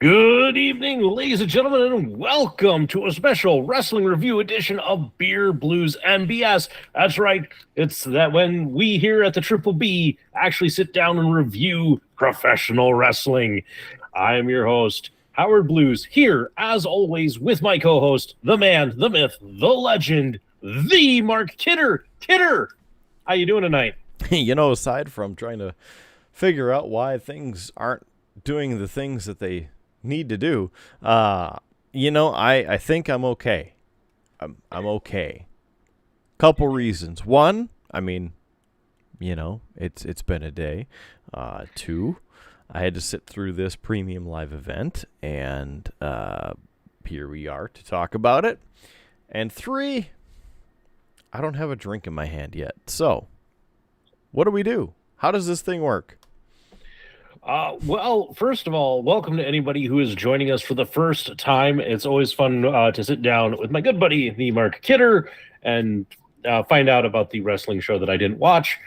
Good evening, ladies and gentlemen, and welcome to a special wrestling review edition of Beer, Blues, and BS. That's right, it's that when we here at the Triple B actually sit down and review professional wrestling. I am your host, Howard Blues, here, as always, with my co-host, the man, the myth, the legend, the Mark Kidder. Kidder, how you doing tonight? Aside from trying to figure out why things aren't doing the things that they need to do, I think I'm okay. I'm okay. Couple reasons. One, it's been a day. Two, I had to sit through this premium live event, and here we are to talk about it. And three, I don't have a drink in my hand yet. So, what do we do? How does this thing work? Well, first of all, welcome to anybody who is joining us for the first time. It's always fun to sit down with my good buddy, the Mark Kidder, and find out about the wrestling show that I didn't watch.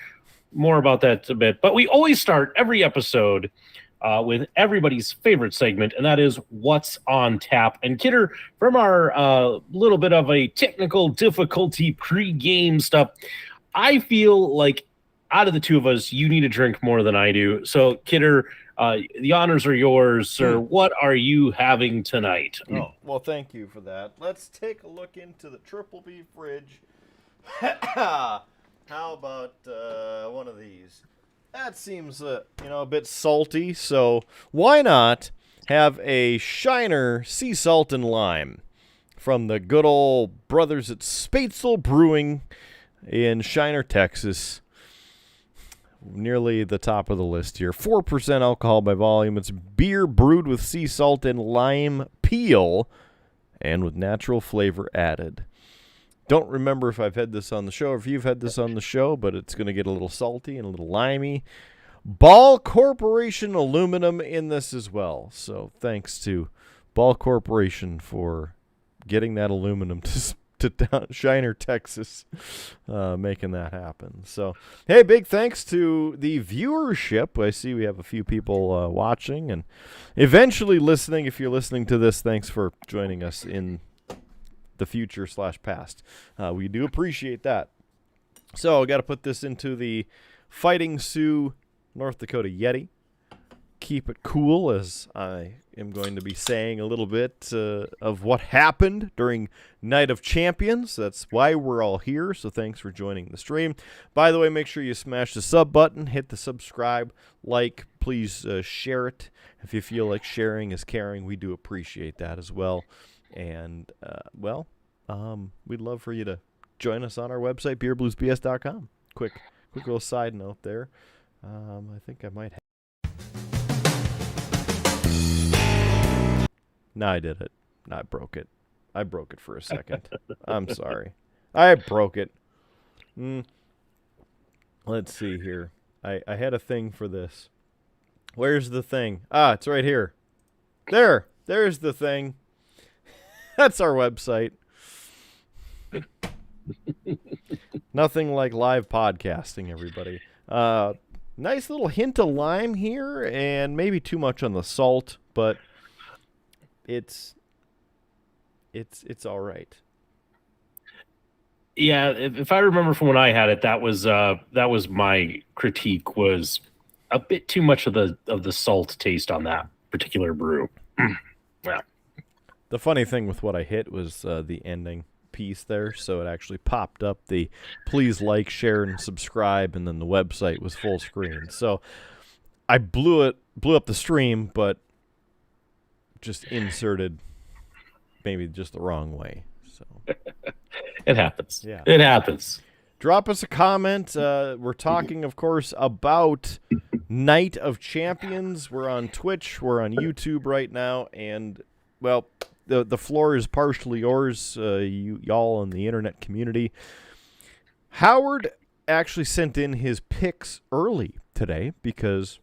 More about that a bit. But we always start every episode with everybody's favorite segment, and that is What's on Tap. And Kidder, from our little bit of a technical difficulty pre-game stuff, I feel like out of the two of us, you need a drink more than I do. So, Kidder, the honors are yours, sir. What are you having tonight? Oh, well, thank you for that. Let's take a look into the Triple B fridge. How about one of these? That seems, a bit salty, so why not have a Shiner Sea Salt and Lime from the good old brothers at Spatzel Brewing in Shiner, Texas. Nearly the top of the list here. 4% alcohol by volume. It's beer brewed with sea salt and lime peel and with natural flavor added. Don't remember if I've had this on the show or if you've had this on the show, but it's going to get a little salty and a little limey. Ball Corporation aluminum in this as well. So thanks to Ball Corporation for getting that aluminum to Shiner, Texas, making that happen. So, hey, big thanks to the viewership. I see we have a few people watching and eventually listening. If you're listening to this, thanks for joining us in the future/past. We do appreciate that. So, I got to put this into the Fighting Sioux North Dakota Yeti. Keep it cool, as I am going to be saying a little bit of what happened during Night of Champions. That's why we're all here, so thanks for joining the stream. By the way, make sure you smash the sub button, hit the subscribe, like, please share it. If you feel like sharing is caring, we do appreciate that as well. And, we'd love for you to join us on our website, beerbluesbs.com. Quick little side note there. I think I might have. No, I did it. No, I broke it. I broke it for a second. I'm sorry. I broke it. Let's see here. I had a thing for this. Where's the thing? It's right here. There's the thing. That's our website. Nothing like live podcasting, everybody. Nice little hint of lime here, and maybe too much on the salt, but it's all right. Yeah, if I remember from when I had it, that was my critique, was a bit too much of the salt taste on that particular brew. Yeah. The funny thing with what I hit was the ending piece there, so it actually popped up the please like, share, and subscribe, and then the website was full screen. So I blew up the stream, but just inserted maybe just the wrong way. So it happens. Yeah, it happens. Drop us a comment. We're talking, of course, about Night of Champions. We're on Twitch. We're on YouTube right now, and well, the floor is partially yours, y'all in the internet community. Howard actually sent in his picks early today because,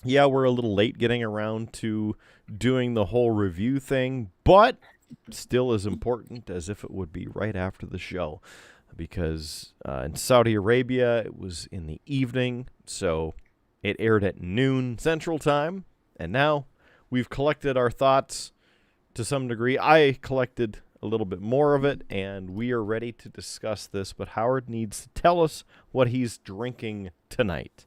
yeah, we're a little late getting around to doing the whole review thing, but still as important as if it would be right after the show, because in Saudi Arabia it was in the evening, so it aired at noon Central Time, and now we've collected our thoughts to some degree. I collected a little bit more of it, and we are ready to discuss this, but Howard needs to tell us what he's drinking tonight.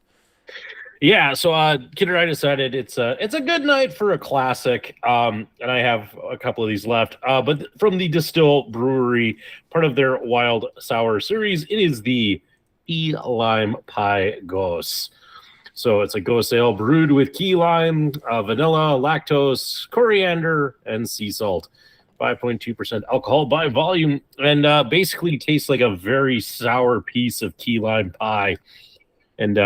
Yeah, so Kidder, I decided it's a good night for a classic, and I have a couple of these left. But from the Distill Brewery, part of their Wild Sour series, it is the Key Lime Pie Gose. So it's a gose ale brewed with key lime, vanilla, lactose, coriander, and sea salt. 5.2% alcohol by volume, and basically tastes like a very sour piece of key lime pie. And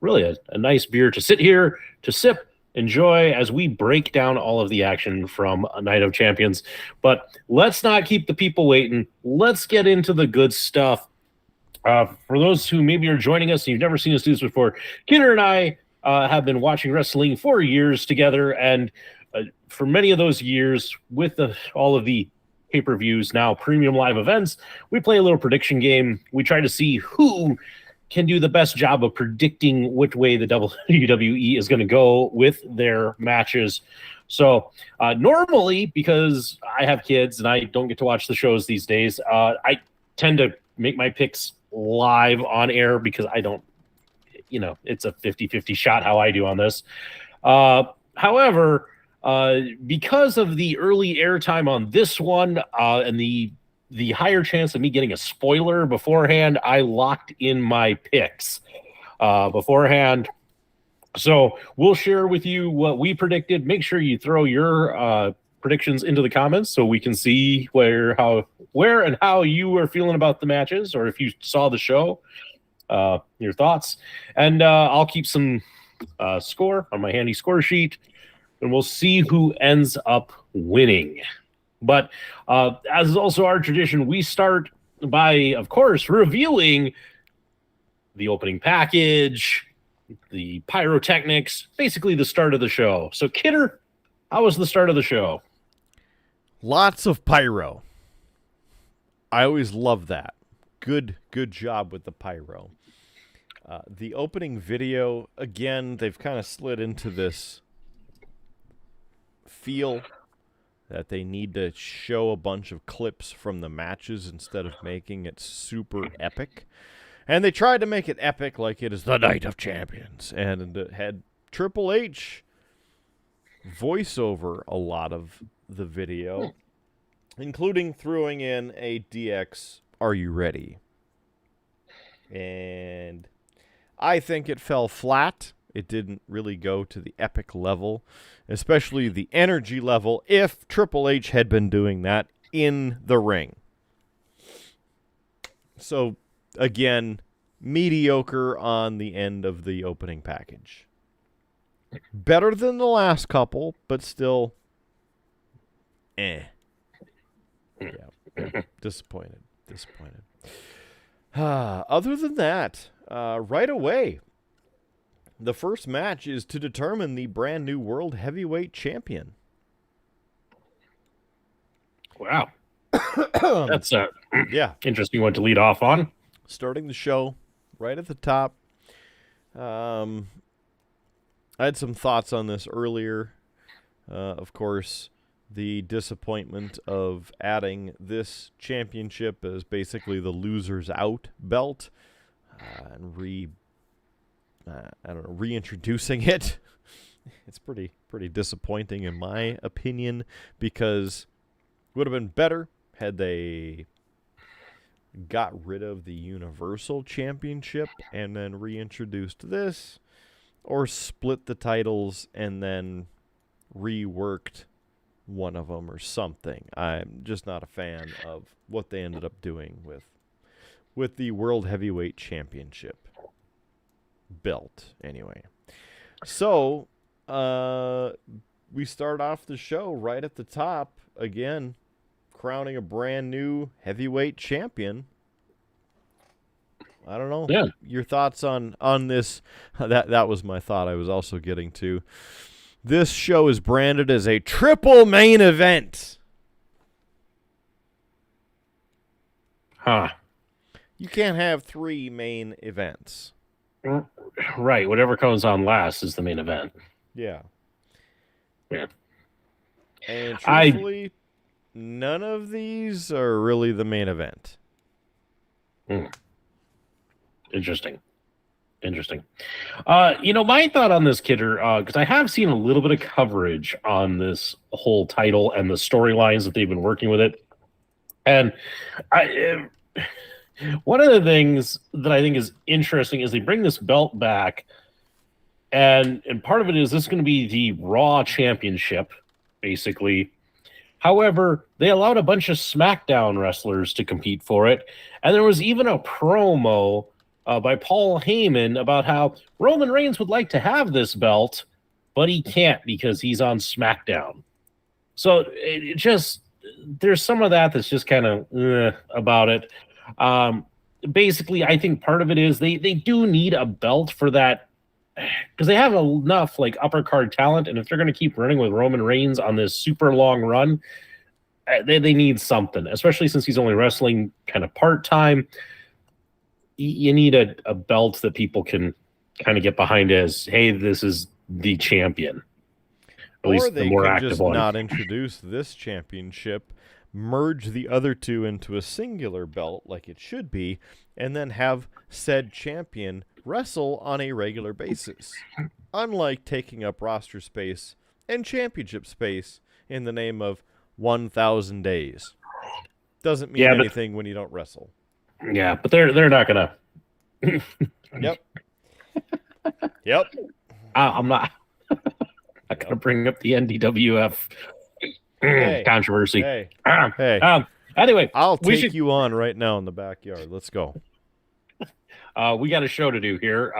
really a nice beer to sit here, to sip, enjoy as we break down all of the action from a Night of Champions. But let's not keep the people waiting. Let's get into the good stuff. For those who maybe are joining us and you've never seen us do this before, Kidder and I have been watching wrestling for years together, and for many of those years, with all of the pay-per-views, now premium live events, we play a little prediction game. We try to see who can do the best job of predicting which way the WWE is going to go with their matches. So normally, because I have kids and I don't get to watch the shows these days, I tend to make my picks live on air because I don't, it's a 50-50 shot how I do on this. However, because of the early airtime on this one and the higher chance of me getting a spoiler beforehand, I locked in my picks beforehand. So we'll share with you what we predicted. Make sure you throw your predictions into the comments so we can see where and how you are feeling about the matches, or if you saw the show, your thoughts. And I'll keep some score on my handy score sheet, and we'll see who ends up winning. But as is also our tradition, we start by, of course, reviewing the opening package, the pyrotechnics, basically the start of the show. So, Kidder, how was the start of the show? Lots of pyro. I always love that. Good job with the pyro. The opening video, again, they've kind of slid into this feel that they need to show a bunch of clips from the matches instead of making it super epic. And they tried to make it epic like it is the Night of Champions. And it had Triple H voice over a lot of the video, including throwing in a DX, "Are you ready?" And I think it fell flat. It didn't really go to the epic level, especially the energy level, if Triple H had been doing that in the ring. So, again, mediocre on the end of the opening package. Better than the last couple, but still, Yeah, disappointed. Other than that, right away, the first match is to determine the brand new World Heavyweight Champion. Wow. That's a interesting one to lead off on. Starting the show right at the top. I had some thoughts on this earlier. Of course, the disappointment of adding this championship as basically the losers out belt and reintroducing it. It's pretty disappointing in my opinion, because it would have been better had they got rid of the Universal Championship and then reintroduced this, or split the titles and then reworked one of them or something. I'm just not a fan of what they ended up doing with the World Heavyweight Championship belt anyway. So, we start off the show right at the top, again, crowning a brand new heavyweight champion. I don't know. Yeah. Your thoughts on this? That was my thought I was also getting to. This show is branded as a triple main event. Huh. You can't have 3 main events. Right. Whatever comes on last is the main event. Yeah. Yeah. And truthfully, none of these are really the main event. Interesting. My thought on this, Kidder, because I have seen a little bit of coverage on this whole title and the storylines that they've been working with it. And one of the things that I think is interesting is they bring this belt back, and part of it is this is going to be the Raw Championship, basically. However, they allowed a bunch of SmackDown wrestlers to compete for it, and there was even a promo by Paul Heyman about how Roman Reigns would like to have this belt, but he can't because he's on SmackDown. So it just, there's some of that that's just kind of about it. Basically, I think part of it is they do need a belt for that, because they have enough like upper card talent, and if they're going to keep running with Roman Reigns on this super long run, they need something, especially since he's only wrestling kind of part-time. You need a belt that people can kind of get behind as, hey, this is the champion. At least the more active just one. Not introduce this championship, merge the other two into a singular belt like it should be, and then have said champion wrestle on a regular basis. Unlike taking up roster space and championship space in the name of 1,000 days. Doesn't mean anything when you don't wrestle. Yeah, but they're not gonna. Yep. I'm not gonna bring up the NDWF controversy. Hey. Anyway, I'll take you on right now in the backyard. Let's go. We got a show to do here.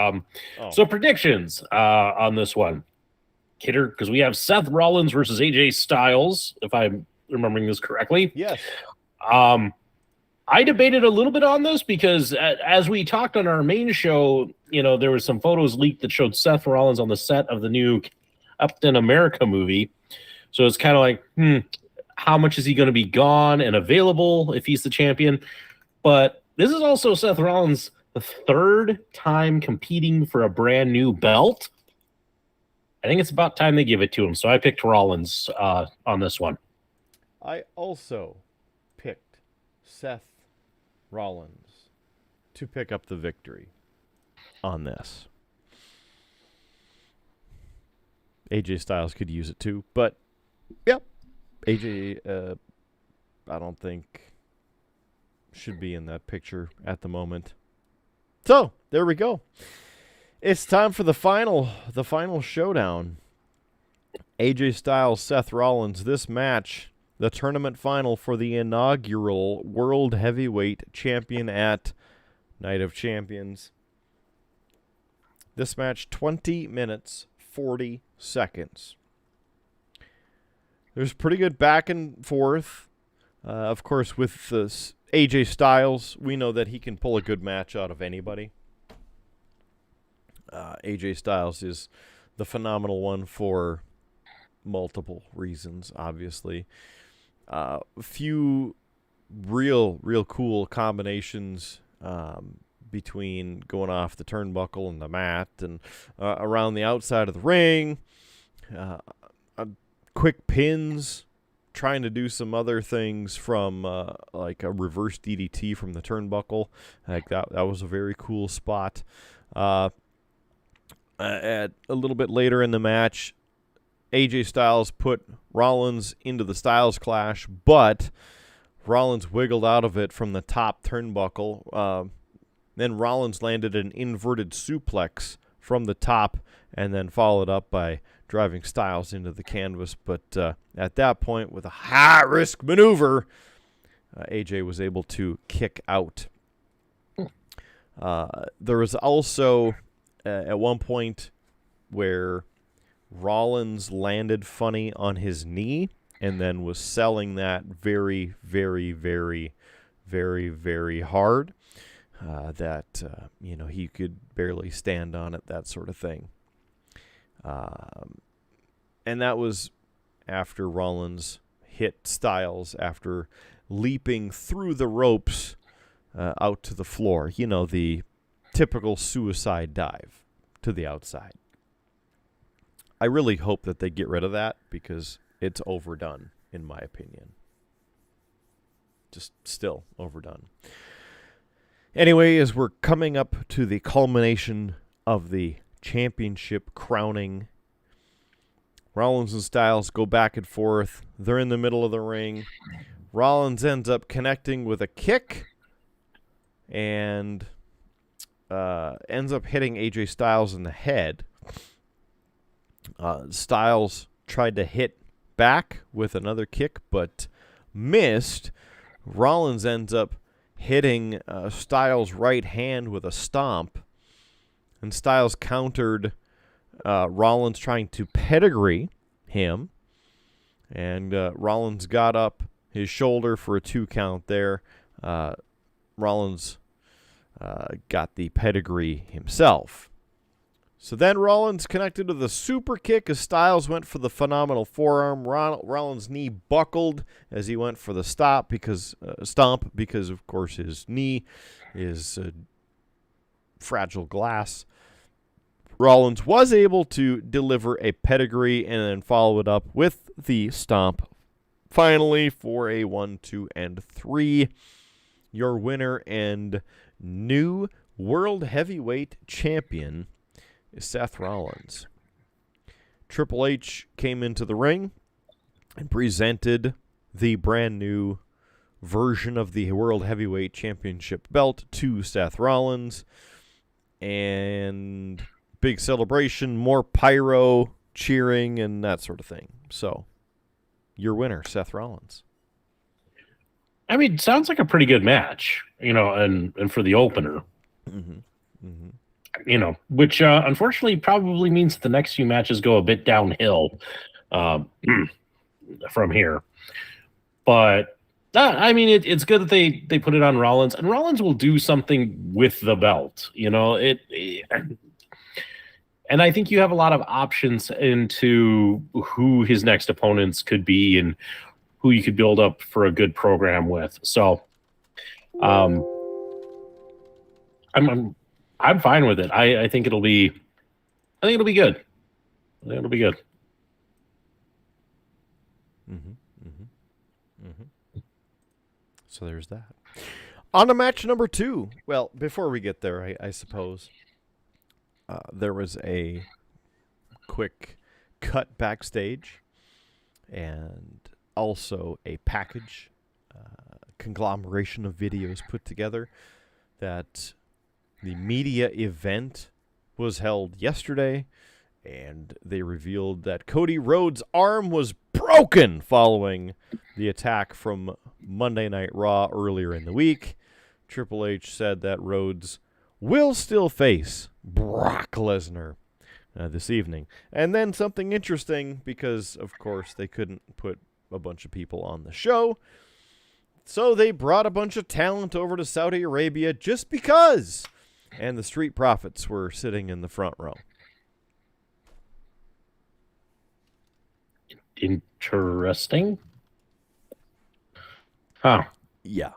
So predictions on this one, Kidder, because we have Seth Rollins versus AJ Styles, if I'm remembering this correctly. Yes. I debated a little bit on this because as we talked on our main show, there was some photos leaked that showed Seth Rollins on the set of the new Captain America movie. So it's kind of like, how much is he going to be gone and available if he's the champion? But this is also Seth Rollins' the third time competing for a brand new belt. I think it's about time they give it to him. So I picked Rollins on this one. I also picked Seth Rollins to pick up the victory on this. AJ Styles could use it too, but yep, AJ, I don't think should be in that picture at the moment. So there we go. It's time for the final showdown. AJ Styles, Seth Rollins. This match, the tournament final for the inaugural World Heavyweight Champion at Night of Champions. This match, 20 minutes, 40 seconds. There's pretty good back and forth. Of course, with AJ Styles, we know that he can pull a good match out of anybody. AJ Styles is the phenomenal one for multiple reasons, obviously. A few real cool combinations between going off the turnbuckle and the mat and around the outside of the ring. Quick pins, trying to do some other things from like a reverse DDT from the turnbuckle. Like that was a very cool spot. At a little bit later in the match, AJ Styles put Rollins into the Styles Clash, but Rollins wiggled out of it from the top turnbuckle. Then Rollins landed an inverted suplex from the top and then followed up by driving Styles into the canvas. But at that point, with a high-risk maneuver, AJ was able to kick out. There was also at one point where Rollins landed funny on his knee and then was selling that very, very, very, very, very hard. That he could barely stand on it, that sort of thing. And that was after Rollins hit Styles after leaping through the ropes out to the floor. The typical suicide dive to the outside. I really hope that they get rid of that because it's overdone, in my opinion. Just still overdone. Anyway, as we're coming up to the culmination of the championship crowning, Rollins and Styles go back and forth. They're in the middle of the ring. Rollins ends up connecting with a kick and ends up hitting AJ Styles in the head. Styles tried to hit back with another kick, but missed. Rollins ends up hitting Styles' right hand with a stomp, and Styles countered Rollins trying to pedigree him, and Rollins got up his shoulder for a 2 count there. Rollins got the pedigree himself. So then Rollins connected to the super kick as Styles went for the phenomenal forearm. Rollins' knee buckled as he went for the stomp because, of course, his knee is fragile glass. Rollins was able to deliver a pedigree and then follow it up with the stomp. Finally, for a 1, 2, and 3, your winner and new World Heavyweight Champion is Seth Rollins. Triple H came into the ring and presented the brand new version of the World Heavyweight Championship belt to Seth Rollins. And big celebration, more pyro, cheering, and that sort of thing. So, your winner, Seth Rollins. I mean, sounds like a pretty good match, and for the opener. Mm-hmm. Mm-hmm. Which unfortunately probably means the next few matches go a bit downhill from here. But, I mean, it's good that they put it on Rollins, and Rollins will do something with the belt, and I think you have a lot of options into who his next opponents could be and who you could build up for a good program with. So, I'm fine with it. I think it'll be good. I think it'll be good. Mm-hmm. Mm-hmm. Mm-hmm. So there's that. On to match number 2. Well, before we get there, I suppose there was a quick cut backstage and also a package conglomeration of videos put together that the media event was held yesterday, and they revealed that Cody Rhodes' arm was broken following the attack from Monday Night Raw earlier in the week. Triple H said that Rhodes will still face Brock Lesnar this evening. And then something interesting, because, of course, they couldn't put a bunch of people on the show, so they brought a bunch of talent over to Saudi Arabia just because. And the Street Profits were sitting in the front row. Interesting. Huh. Yeah.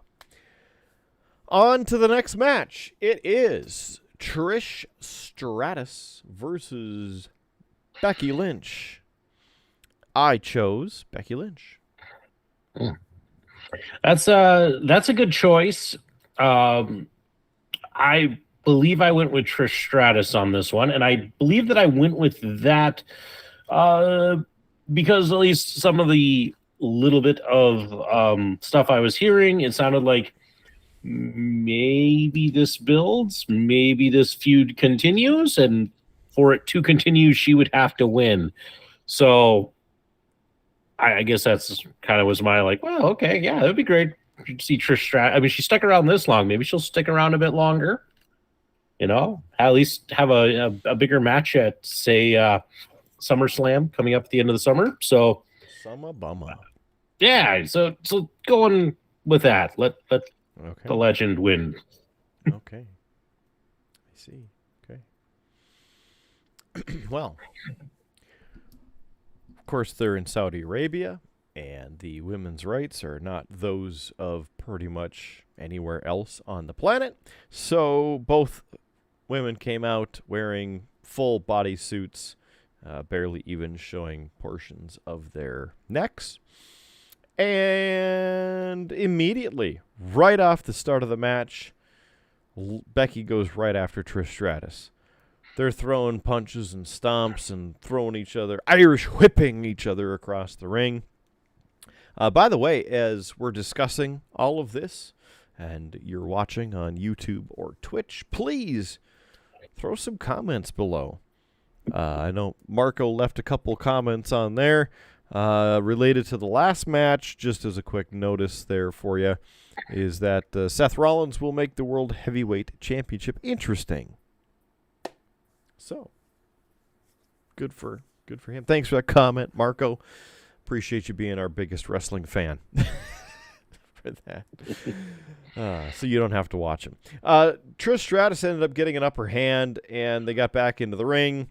On to the next match. It is Trish Stratus versus Becky Lynch. I chose Becky Lynch. That's a good choice. I believe I went with Trish Stratus on this one, and I believe that I went with that because at least some of the little bit of stuff I was hearing, it sounded like maybe this builds, maybe this feud continues, and for it to continue, she would have to win. So I guess that's kind of was my well, okay, yeah, that'd be great. You'd see Trish Stratus. I mean, she stuck around this long. Maybe she'll stick around a bit longer. At least have a bigger match at, say, SummerSlam coming up at the end of the summer. So, yeah. So going with that, let the legend win. Okay, I see. Okay. Well, of course, they're in Saudi Arabia, and the women's rights are not those of pretty much anywhere else on the planet. So both women came out wearing full body suits, barely even showing portions of their necks. And immediately, right off the start of the match, Becky goes right after Trish Stratus. They're throwing punches and stomps and throwing each other, Irish whipping each other across the ring. By the way, as we're discussing all of this, and you're watching on YouTube or Twitch, please throw some comments below. I know Marco left a couple comments on there related to the last match. Just as a quick notice there for you, is that Seth Rollins will make the World Heavyweight Championship interesting. So, good for him. Thanks for that comment, Marco. Appreciate you being our biggest wrestling fan. For that. So you don't have to watch him. Trish Stratus ended up getting an upper hand, and they got back into the ring.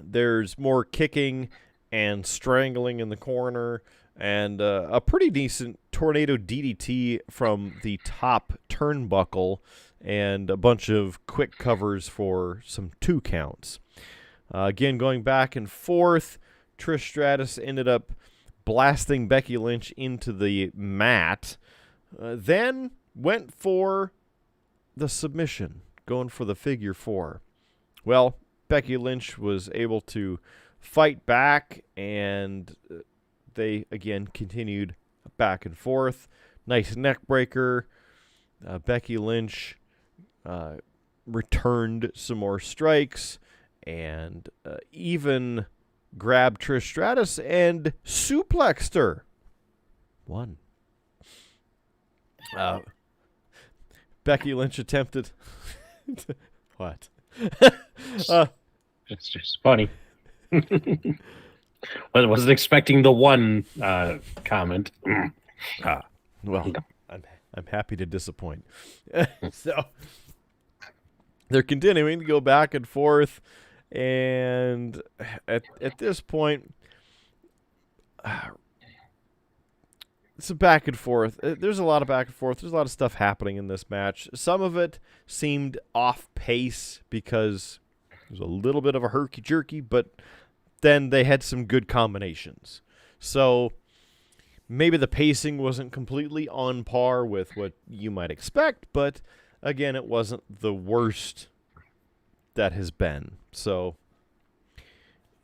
There's more kicking and strangling in the corner, and a pretty decent tornado DDT from the top turnbuckle, and a bunch of quick covers for some 2 counts. Again, going back and forth, Trish Stratus ended up blasting Becky Lynch into the mat, then went for the submission, going for the figure 4. Well, Becky Lynch was able to fight back, and they, again, continued back and forth. Nice neck breaker. Becky Lynch returned some more strikes, and even grabbed Trish Stratus and suplexed her. 1. Becky Lynch attempted... What? It's just funny. I wasn't expecting the 1 comment. Well, I'm happy to disappoint. So they're continuing to go back and forth, and at this point, it's a back and forth. There's a lot of back and forth. There's a lot of stuff happening in this match. Some of it seemed off pace because there's a little bit of a herky-jerky, but then they had some good combinations. So maybe the pacing wasn't completely on par with what you might expect, but again, it wasn't the worst that has been. So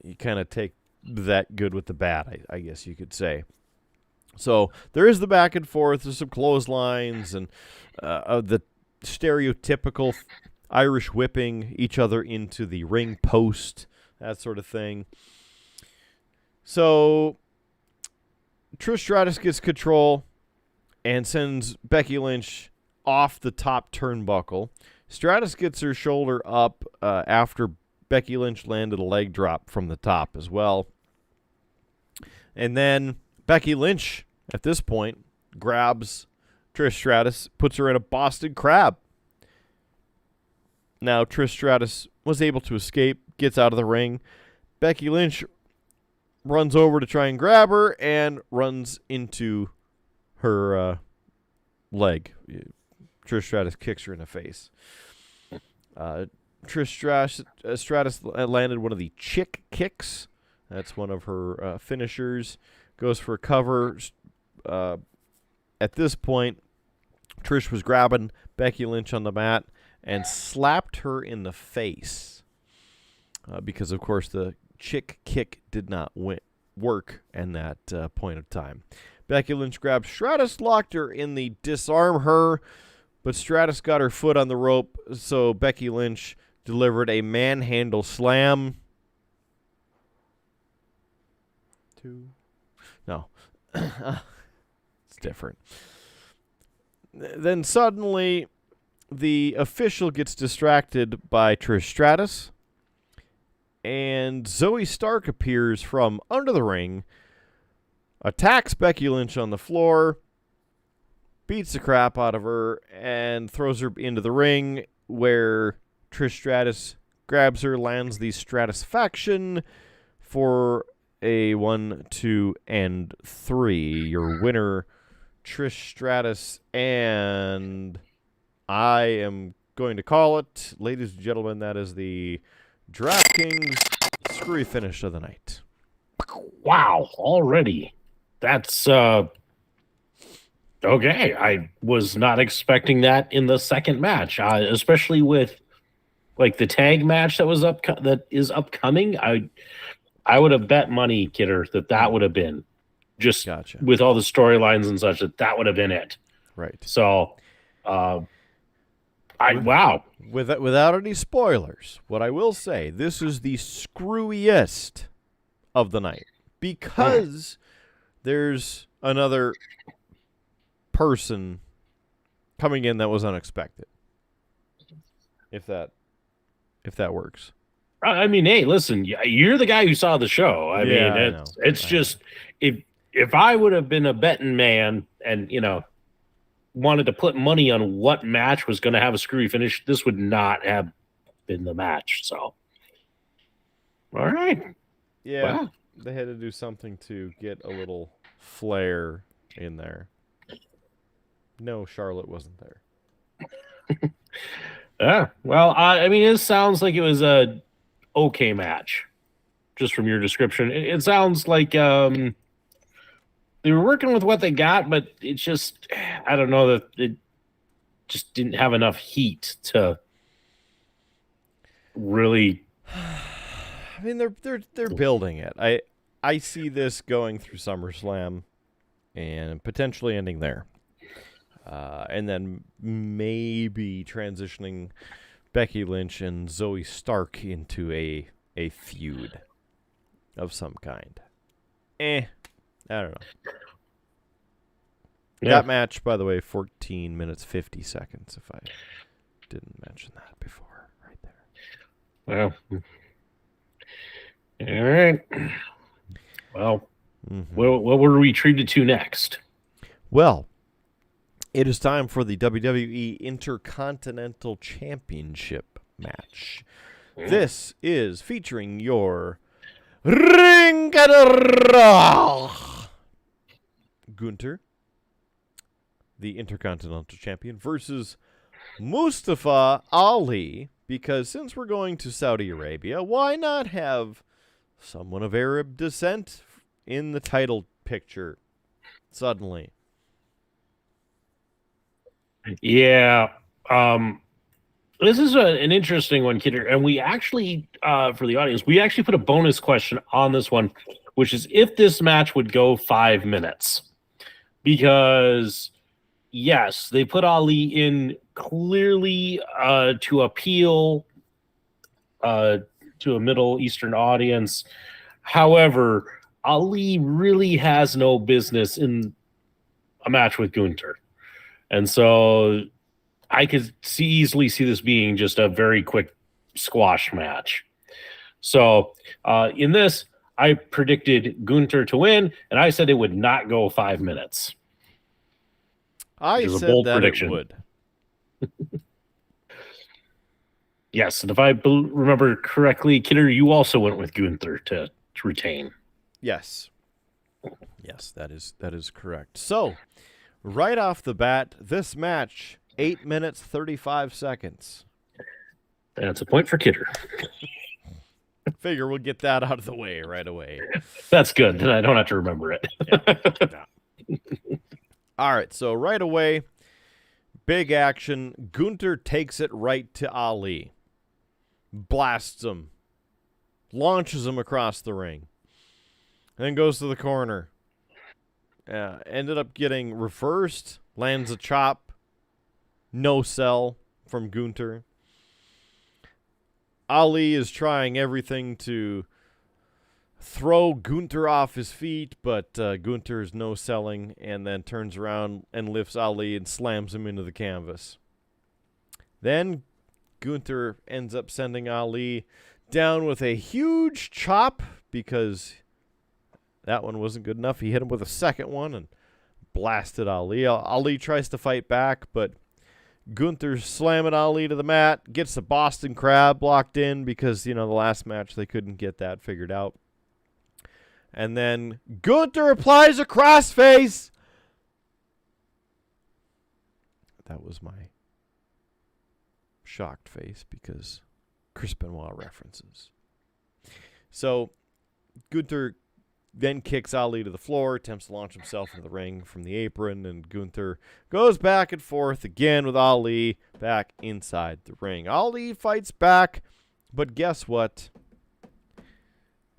you kind of take that good with the bad, I guess you could say. So there is the back and forth. There's some clotheslines and the stereotypical Irish whipping each other into the ring post, that sort of thing. So Trish Stratus gets control and sends Becky Lynch off the top turnbuckle. Stratus gets her shoulder up after Becky Lynch landed a leg drop from the top as well. And then Becky Lynch, at this point, grabs Trish Stratus, puts her in a Boston Crab. Now, Trish Stratus was able to escape, gets out of the ring. Becky Lynch runs over to try and grab her and runs into her leg. Trish Stratus kicks her in the face. Trish Stratus landed one of the chick kicks. That's one of her finishers. Goes for a cover. At this point, Trish was grabbing Becky Lynch on the mat and slapped her in the face. Because, of course, the chick kick did not work in that point of time. Becky Lynch grabbed Stratus, locked her in the disarm her, but Stratus got her foot on the rope, so Becky Lynch delivered a manhandle slam. No. It's different. Then suddenly, the official gets distracted by Trish Stratus, and Zoe Stark appears from under the ring, attacks Becky Lynch on the floor, beats the crap out of her, and throws her into the ring, where Trish Stratus grabs her, lands the Stratusfaction for a 1, 2, and 3. Your winner, Trish Stratus, and I am going to call it, ladies and gentlemen, that is the DraftKings screwy finish of the night. Wow, already. That's okay. I was not expecting that in the second match, especially with like the tag match that is upcoming. I would have bet money, Kidder, that would have been just Gotcha. with all the storylines and such that would have been it. Right. So, wow. Without any spoilers, what I will say, this is the screwiest of the night because there's another person coming in that was unexpected. If that works. I mean, hey, listen, you're the guy who saw the show. I mean, it's just if I would have been a betting man and wanted to put money on what match was going to have a screwy finish, this would not have been the match. So, all right, yeah, wow. They had to do something to get a little flair in there. No, Charlotte wasn't there. Yeah, well, I mean, it sounds like it was a okay match, just from your description. It sounds like they were working with what they got, but it's just, I don't know, that it just didn't have enough heat to really. I mean, they're building it. I see this going through SummerSlam and potentially ending there. And then maybe transitioning Becky Lynch and Zoe Stark into a feud of some kind. I don't know. Yeah. That match, by the way, 14 minutes, 50 seconds, if I didn't mention that before, right there. Well, all right. Well, what were we treated to next? Well, it is time for the WWE Intercontinental Championship match. This is featuring your Ring General Gunther, the Intercontinental Champion, versus Mustafa Ali, because since we're going to Saudi Arabia, why not have someone of Arab descent in the title picture suddenly? Yeah. This is an interesting one, Kidder. And we actually, for the audience, we actually put a bonus question on this one, which is if this match would go 5 minutes. Because, yes, they put Ali in clearly to appeal to a Middle Eastern audience. However, Ali really has no business in a match with Gunther. And so I could easily see this being just a very quick squash match. So in this, I predicted Gunther to win, and I said it would not go 5 minutes. I said that prediction. It would. Yes, and if I remember correctly, Kidder, you also went with Gunther to retain. Yes. Yes, that is correct. So, right off the bat, this match, 8 minutes, 35 seconds. That's a point for Kidder. Figure we'll get that out of the way right away. That's good. Then I don't have to remember it. Yeah. All right, so right away, big action. Gunther takes it right to Ali. Blasts him. Launches him across the ring. Then goes to the corner. Ended up getting reversed. Lands a chop. No sell from Gunther. Ali is trying everything to throw Gunther off his feet, but Gunther is no selling, and then turns around and lifts Ali and slams him into the canvas. Then Gunther ends up sending Ali down with a huge chop because that one wasn't good enough. He hit him with a second one and blasted Ali. Ali tries to fight back, but Gunther's slamming Ali to the mat, gets the Boston Crab locked in because, the last match they couldn't get that figured out. And then Gunther applies a crossface. That was my shocked face because Chris Benoit references. So Gunther then kicks Ali to the floor, attempts to launch himself into the ring from the apron, and Gunther goes back and forth again with Ali back inside the ring. Ali fights back, but guess what?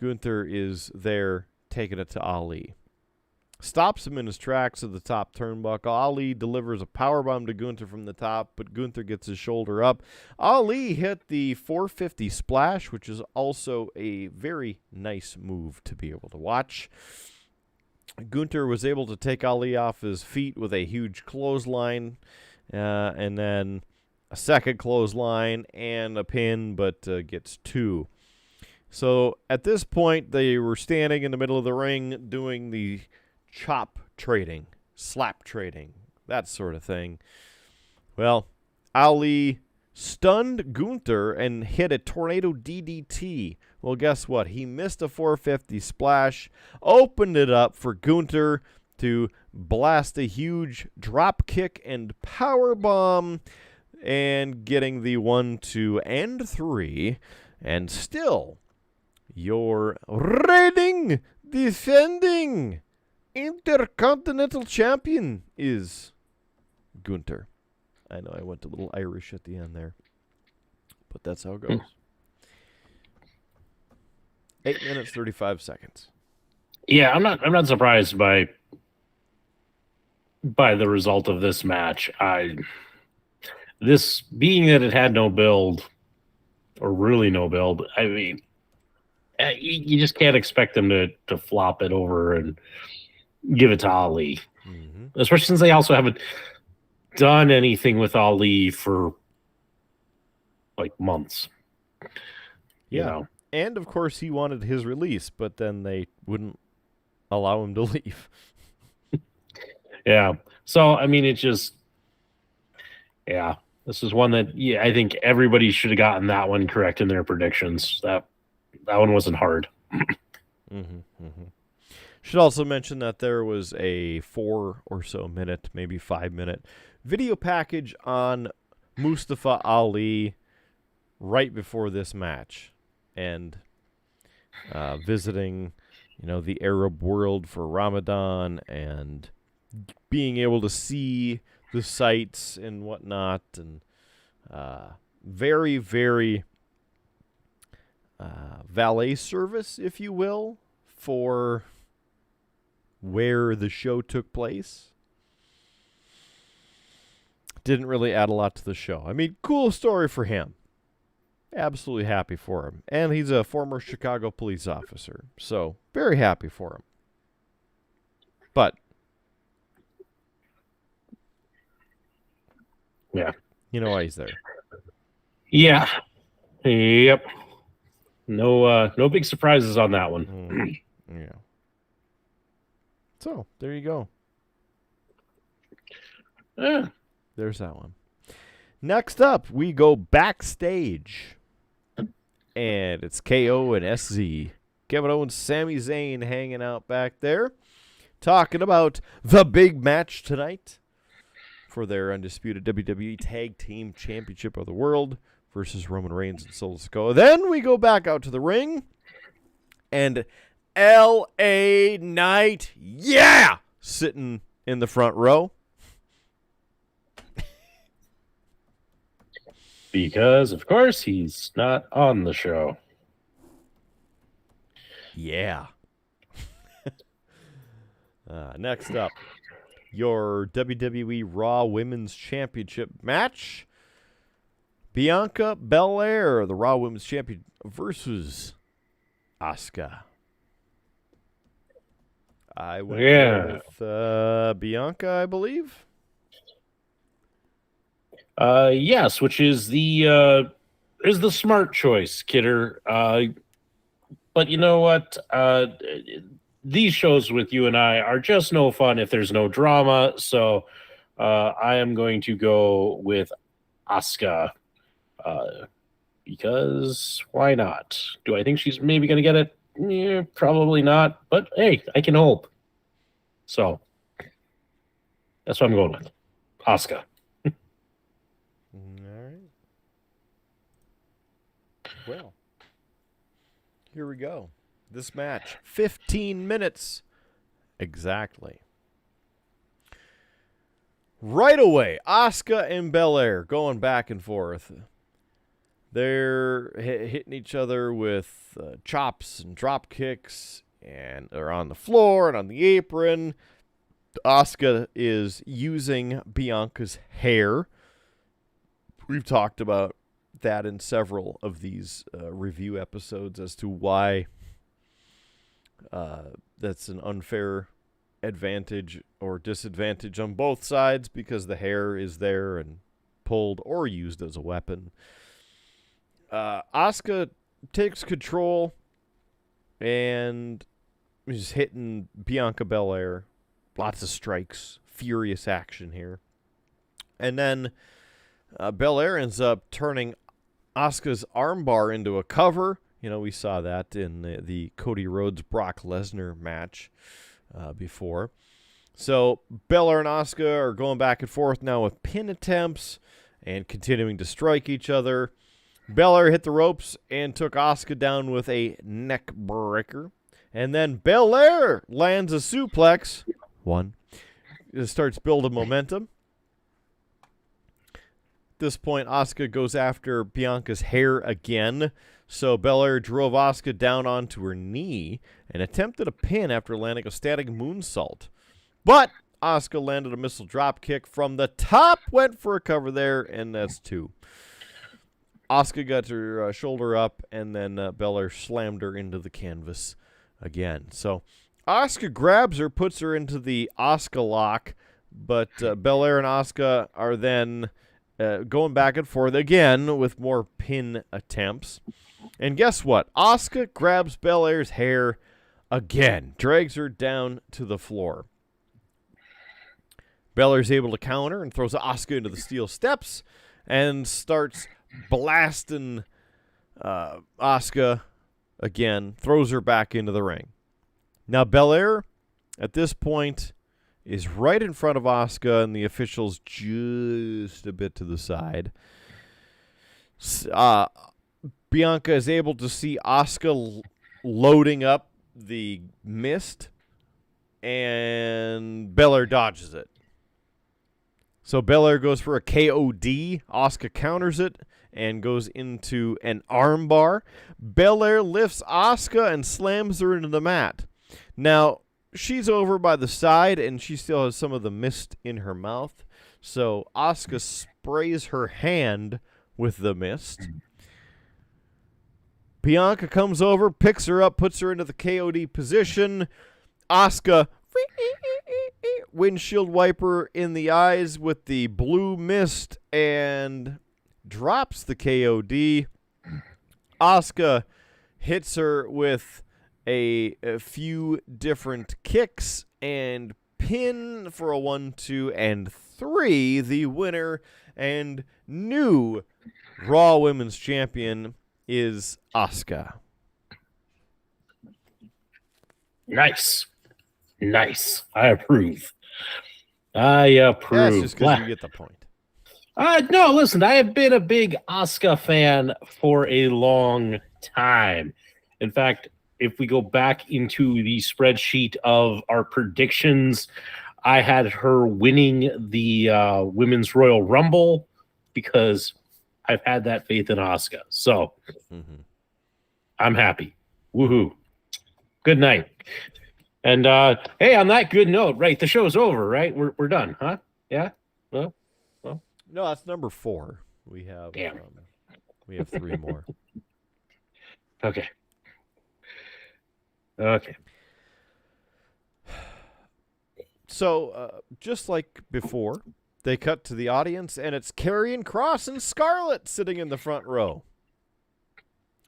Gunther is there taking it to Ali. Stops him in his tracks at the top turnbuckle. Ali delivers a powerbomb to Gunther from the top, but Gunther gets his shoulder up. Ali hit the 450 splash, which is also a very nice move to be able to watch. Gunther was able to take Ali off his feet with a huge clothesline, and then a second clothesline and a pin, but gets two. So at this point, they were standing in the middle of the ring doing the chop trading, slap trading, that sort of thing. Well, Ali stunned Gunther and hit a tornado DDT. Well, guess what? He missed a 450 splash, opened it up for Gunther to blast a huge drop kick and power bomb, and getting the 1, 2, and 3, and still your reigning, defending Intercontinental Champion is Gunther. I know I went a little Irish at the end there, but that's how it goes. 8 minutes, 35 seconds. Yeah, I'm not surprised by the result of this match. This being that it had no build, or really no build, I mean, you just can't expect them to flop it over and give it to Ali. Mm-hmm. Especially since they also haven't done anything with Ali for like months. Yeah. You know? And of course he wanted his release, but then they wouldn't allow him to leave. Yeah. So, I mean, it just, this is one that I think everybody should have gotten that one correct in their predictions. That one wasn't hard. Mm-hmm, mm-hmm. Should also mention that there was a 4 or so minute, maybe 5 minute video package on Mustafa Ali right before this match, and visiting, the Arab world for Ramadan, and being able to see the sights and whatnot, and very, very valet service, if you will, for where the show took place. Didn't really add a lot to the show. I mean, cool story for him. Absolutely happy for him. And he's a former Chicago police officer, so very happy for him. But yeah, you know why he's there. Yeah. Yep. No big surprises on that one. Yeah. So, there you go. There's that one. Next up, we go backstage. And it's KO and SZ. Kevin Owens, Sami Zayn hanging out back there, talking about the big match tonight for their undisputed WWE Tag Team Championship of the World versus Roman Reigns and Sikoa. Then we go back out to the ring, and LA Knight, sitting in the front row. Because, of course, he's not on the show. Yeah. Next up, your WWE Raw Women's Championship match. Bianca Belair, the Raw Women's Champion, versus Asuka. I went with Bianca, I believe. Yes, which is the smart choice, Kidder. But you know what? These shows with you and I are just no fun if there's no drama. So I am going to go with Asuka. Because why not? Do I think she's maybe going to get it? Yeah, probably not. But hey, I can hope. So that's what I'm going with. Asuka. All right. Well, Here we go. This match, 15 minutes exactly. Right away, Asuka and Belair going back and forth. They're hitting each other with chops and drop kicks, and they're on the floor and on the apron. Asuka is using Bianca's hair. We've talked about that in several of these review episodes as to why that's an unfair advantage or disadvantage on both sides, because the hair is there and pulled or used as a weapon. Asuka takes control and is hitting Bianca Belair. Lots of strikes, furious action here. And then Belair ends up turning Asuka's armbar into a cover. You know, we saw that in the Cody Rhodes Brock Lesnar match before. So Belair and Asuka are going back and forth now with pin attempts and continuing to strike each other. Belair hit the ropes and took Asuka down with a neck breaker. And then Belair lands a suplex. One. It starts building momentum. At this point, Asuka goes after Bianca's hair again. So Belair drove Asuka down onto her knee and attempted a pin after landing a static moonsault. But Asuka landed a missile drop kick from the top, went for a cover there, and that's 2. Asuka got her shoulder up, and then Belair slammed her into the canvas again. So Asuka grabs her, puts her into the Asuka lock, but Belair and Asuka are then going back and forth again with more pin attempts. And guess what? Asuka grabs Belair's hair again, drags her down to the floor. Belair's able to counter and throws Asuka into the steel steps and starts blasting Asuka again, throws her back into the ring. Now Belair, at this point, is right in front of Asuka, and the officials just a bit to the side. Bianca is able to see Asuka loading up the mist, and Belair dodges it. So Belair goes for a KOD. Asuka counters it and goes into an armbar. Belair lifts Asuka and slams her into the mat. Now, she's over by the side, and she still has some of the mist in her mouth. So Asuka sprays her hand with the mist. Bianca comes over, picks her up, puts her into the KOD position. Asuka windshield wiper in the eyes with the blue mist and drops the KOD. Asuka hits her with a few different kicks and pin for a 1, 2, and 3. The winner and new Raw Women's Champion is Asuka. Nice. I approve. That's just because you get the point. No, listen, I have been a big Asuka fan for a long time. In fact, if we go back into the spreadsheet of our predictions, I had her winning the Women's Royal Rumble because I've had that faith in Asuka. So I'm happy. Woohoo. Good night. And hey, on that good note, right, the show's over, right? We're done, huh? Yeah? Well. No, that's number 4. We have 3 more. Okay. So, just like before, they cut to the audience, and it's Karrion Kross and Scarlett sitting in the front row.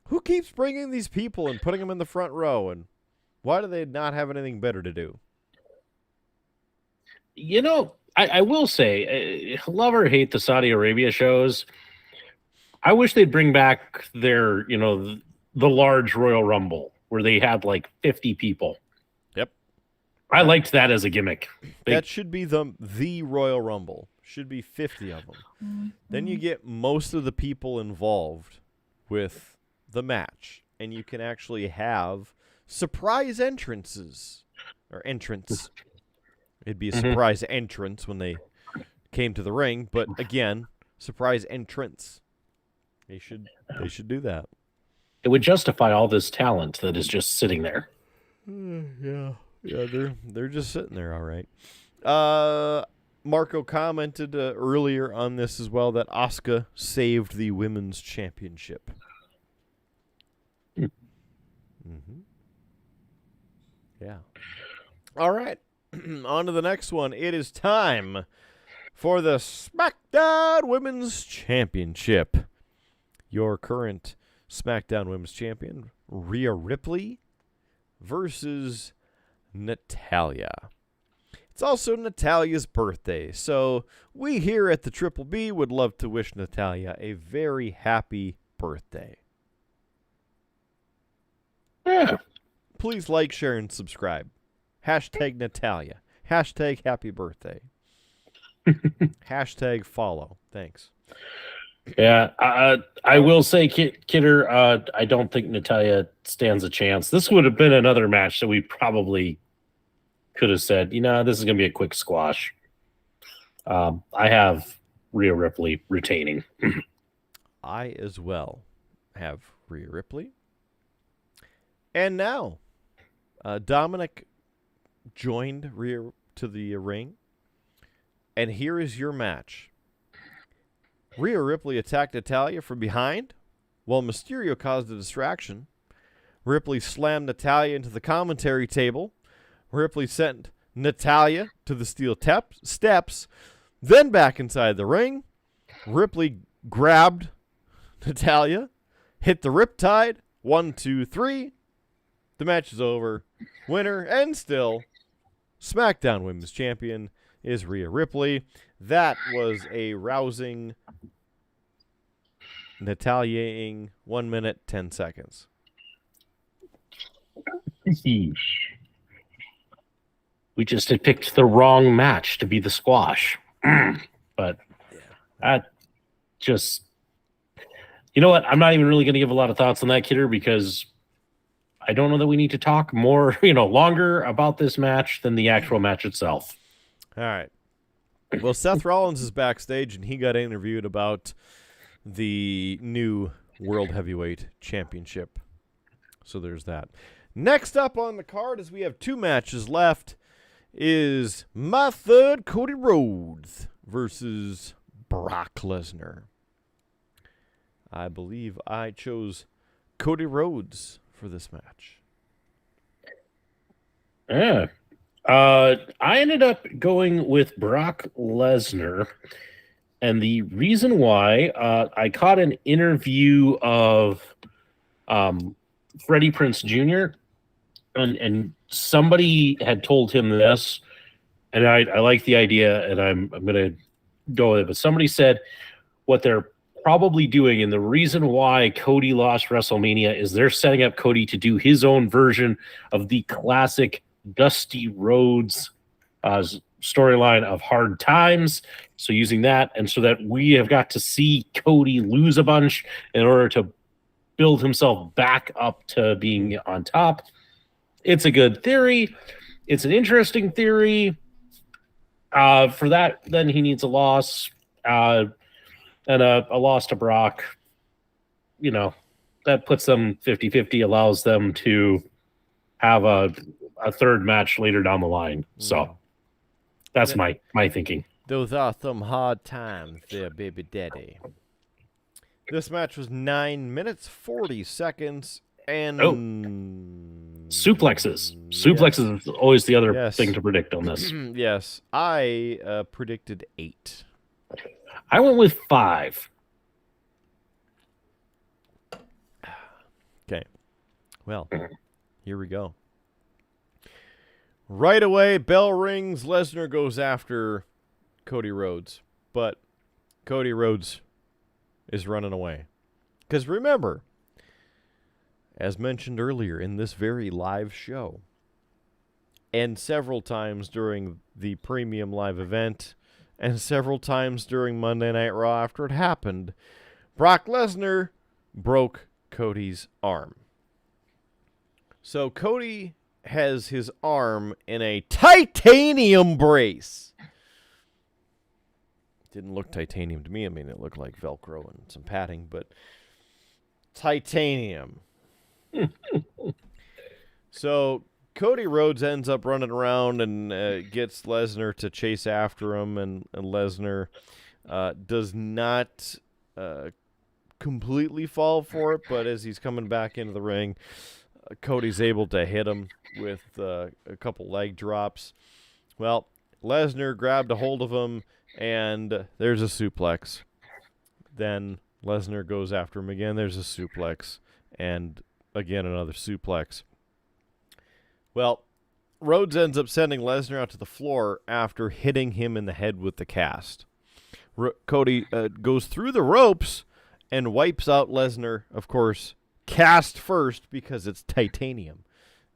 Who keeps bringing these people and putting them in the front row, and why do they not have anything better to do? You know, I will say, love or hate the Saudi Arabia shows, I wish they'd bring back their, the large Royal Rumble where they had like 50 people. Yep. I liked that as a gimmick. That should be the Royal Rumble. Should be 50 of them. Then you get most of the people involved with the match. and you can actually have surprise entrances. Or entrance. It'd be a surprise entrance when they came to the ring, but again, surprise entrance. They should do that. It would justify all this talent that is just sitting there. Yeah, they're just sitting there, all right. Marco commented earlier on this as well that Asuka saved the women's championship. Mm-hmm. Yeah. All right. On to the next one. It is time for the SmackDown Women's Championship. Your current SmackDown Women's Champion, Rhea Ripley, versus Natalya. It's also Natalya's birthday, so we here at the Triple B would love to wish Natalya a very happy birthday. Yeah. Please like, share, and subscribe. Hashtag Natalya. Hashtag happy birthday. Hashtag follow. Thanks. Yeah, I will say, Kidder, I don't think Natalya stands a chance. This would have been another match that we probably could have said, this is going to be a quick squash. I have Rhea Ripley retaining. I as well have Rhea Ripley. And now, Dominic joined Rhea to the ring. And here is your match. Rhea Ripley attacked Natalya from behind, while Mysterio caused a distraction. Ripley slammed Natalya into the commentary table. Ripley sent Natalya to the steel steps, then back inside the ring. Ripley grabbed Natalya, hit the riptide. 1, 2, 3. The match is over. Winner, and still, SmackDown Women's Champion is Rhea Ripley. That was a rousing Natalya-ing 1 minute, 10 seconds. We just had picked the wrong match to be the squash. But that just... You know what? I'm not even really going to give a lot of thoughts on that, Kidder, because I don't know that we need to talk more, longer about this match than the actual match itself. All right. Well, Seth Rollins is backstage, and he got interviewed about the new World Heavyweight Championship. So there's that. Next up on the card, as we have 2 matches left, is my third Cody Rhodes versus Brock Lesnar. I believe I chose Cody Rhodes for this match. Yeah. I ended up going with Brock Lesnar. And the reason why, I caught an interview of Freddie Prinze Jr., and somebody had told him this, and I like the idea, and I'm going to go with it. But somebody said what they're probably doing, and the reason why Cody lost WrestleMania is they're setting up Cody to do his own version of the classic Dusty Rhodes storyline of Hard Times. So using that, and so that we have got to see Cody lose a bunch in order to build himself back up to being on top. It's a good theory. It's an interesting theory. For that, then he needs a loss. And a loss to Brock, that puts them 50-50, allows them to have a third match later down the line. So that's my thinking. Those are some hard times there, baby daddy. This match was 9 minutes, 40 seconds, and... Suplexes. Suplexes is always the other thing to predict on this. Yes. I predicted 8. I went with 5. Okay. Well, here we go. Right away, bell rings. Lesnar goes after Cody Rhodes. But Cody Rhodes is running away. Because remember, as mentioned earlier in this very live show, and several times during the premium live event, and several times during Monday Night Raw after it happened, Brock Lesnar broke Cody's arm. So Cody has his arm in a titanium brace. Didn't look titanium to me. I mean, it looked like Velcro and some padding, but titanium. So Cody Rhodes ends up running around and gets Lesnar to chase after him, and Lesnar does not completely fall for it, but as he's coming back into the ring, Cody's able to hit him with a couple leg drops. Well, Lesnar grabbed a hold of him, and there's a suplex. Then Lesnar goes after him again. There's a suplex, and again another suplex. Well, Rhodes ends up sending Lesnar out to the floor after hitting him in the head with the cast. Cody goes through the ropes and wipes out Lesnar, of course, cast first because it's titanium,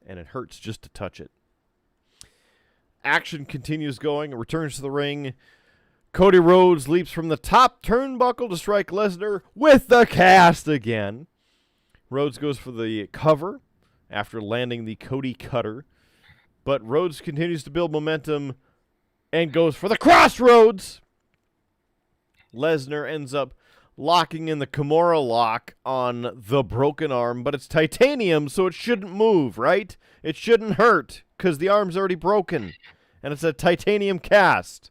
and it hurts just to touch it. Action continues going. It returns to the ring. Cody Rhodes leaps from the top turnbuckle to strike Lesnar with the cast again. Rhodes goes for the cover after landing the Cody Cutter, but Rhodes continues to build momentum and goes for the crossroads. Lesnar ends up locking in the Kimura lock on the broken arm, but it's titanium, so it shouldn't move, right? It shouldn't hurt because the arm's already broken, and it's a titanium cast.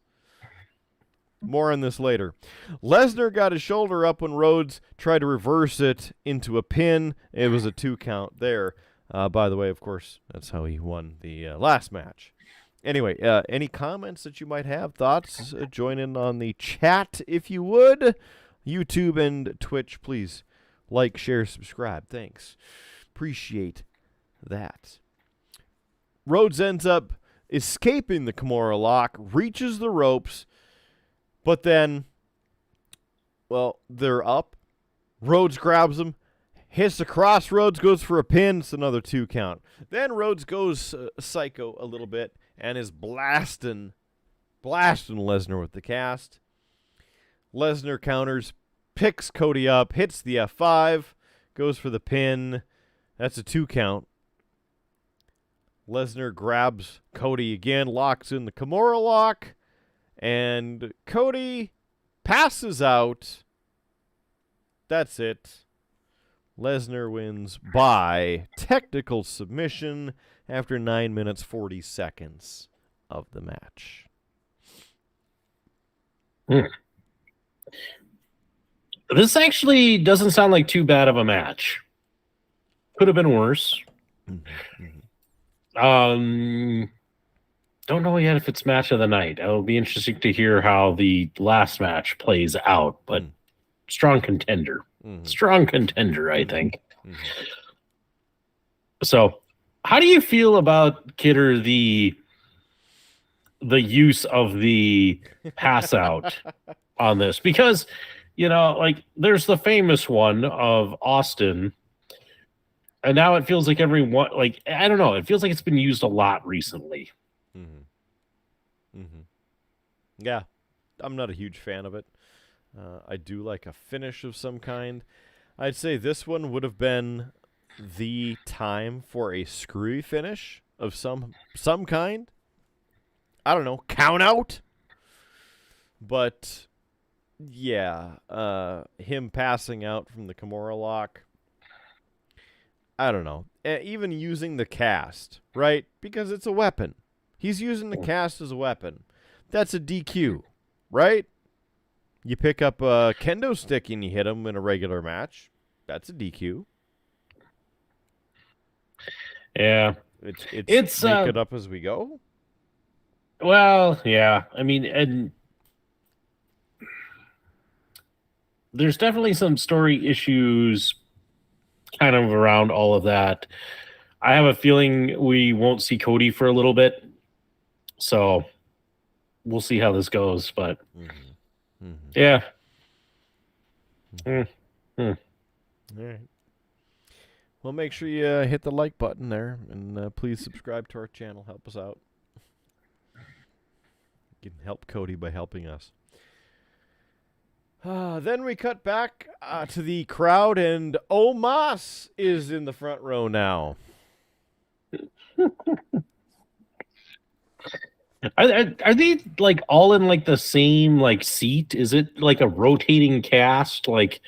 More on this later. Lesnar got his shoulder up when Rhodes tried to reverse it into a pin. It was a 2 count there. By the way, of course, that's how he won the last match. Anyway, any comments that you might have, thoughts, join in on the chat if you would. YouTube and Twitch, please like, share, subscribe. Thanks. Appreciate that. Rhodes ends up escaping the Kimura lock, reaches the ropes, but then, well, they're up. Rhodes grabs him, hits the crossroads, goes for a pin. It's another 2 count. Then Rhodes goes psycho a little bit and is blasting Lesnar with the cast. Lesnar counters, picks Cody up, hits the F5, goes for the pin. That's a 2 count. Lesnar grabs Cody again, locks in the Kimura lock, and Cody passes out. That's it. Lesnar wins by technical submission after 9 minutes 40 seconds of the match. This actually doesn't sound like too bad of a match. Could have been worse. Don't know yet if it's match of the night. It'll be interesting to hear how the last match plays out, but strong contender. Strong contender, I think. So, how do you feel about, Kidder, the use of the pass out on this? Because, you know, like, there's the famous one of Austin, and now it feels like everyone, like, I don't know, it feels like it's been used a lot recently. Yeah, I'm not a huge fan of it. I do like a finish of some kind. I'd say this one would have been the time for a screwy finish of some kind. I don't know, count out. But yeah, him passing out from the Kimura lock, I don't know. Even using the cast, right? Because it's a weapon. He's using the cast as a weapon. That's a DQ, right? You pick up a kendo stick and you hit him in a regular match. That's a DQ. Yeah. It's make it up as we go. Well, yeah. I mean, and there's definitely some story issues kind of around all of that. I have a feeling we won't see Cody for a little bit. So we'll see how this goes, but yeah. All right. Well, make sure you hit the like button there, and please subscribe to our channel. Help us out. You can help Cody by helping us. Then we cut back to the crowd, and Omos is in the front row now. Are they like all in like the same like seat? Is it like a rotating cast? Like,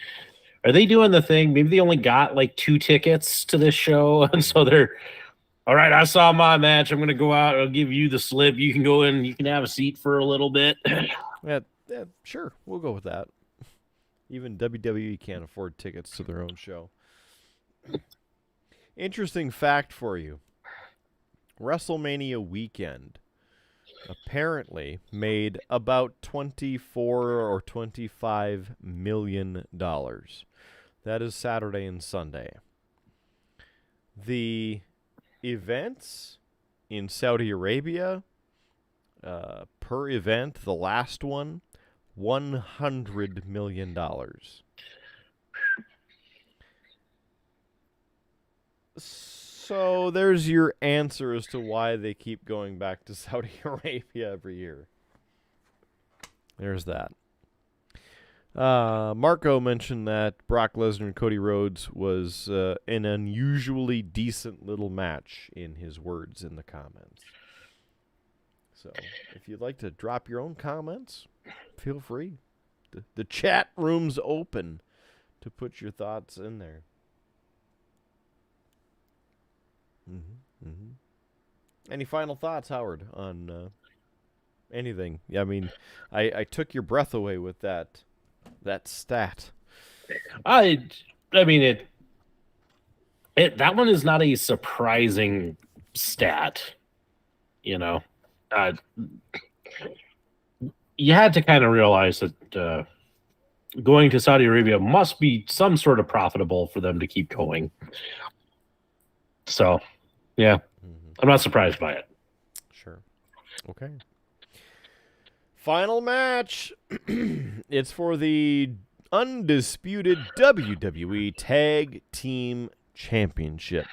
are they doing the thing? Maybe they only got like 2 tickets to this show, and so they're all right. I saw my match. I'm gonna go out. I'll give you the slip. You can go in. You can have a seat for a little bit. Yeah, sure. We'll go with that. Even WWE can't afford tickets to their own show. Interesting fact for you. WrestleMania weekend apparently made about $24 or $25 million. That is Saturday and Sunday. The events in Saudi Arabia, per event, the last one, $100 million. So there's your answer as to why they keep going back to Saudi Arabia every year. There's that. Marco mentioned that Brock Lesnar and Cody Rhodes was an unusually decent little match, in his words in the comments. So if you'd like to drop your own comments, feel free. The chat room's open to put your thoughts in there. Any final thoughts, Howard, on anything? I mean, I took your breath away with that stat. I mean it that one is not a surprising stat, you know. You had to kind of realize that going to Saudi Arabia must be some sort of profitable for them to keep going. So, yeah, I'm not surprised by it. Sure. Okay. Final match. It's for the undisputed WWE Tag Team Championship.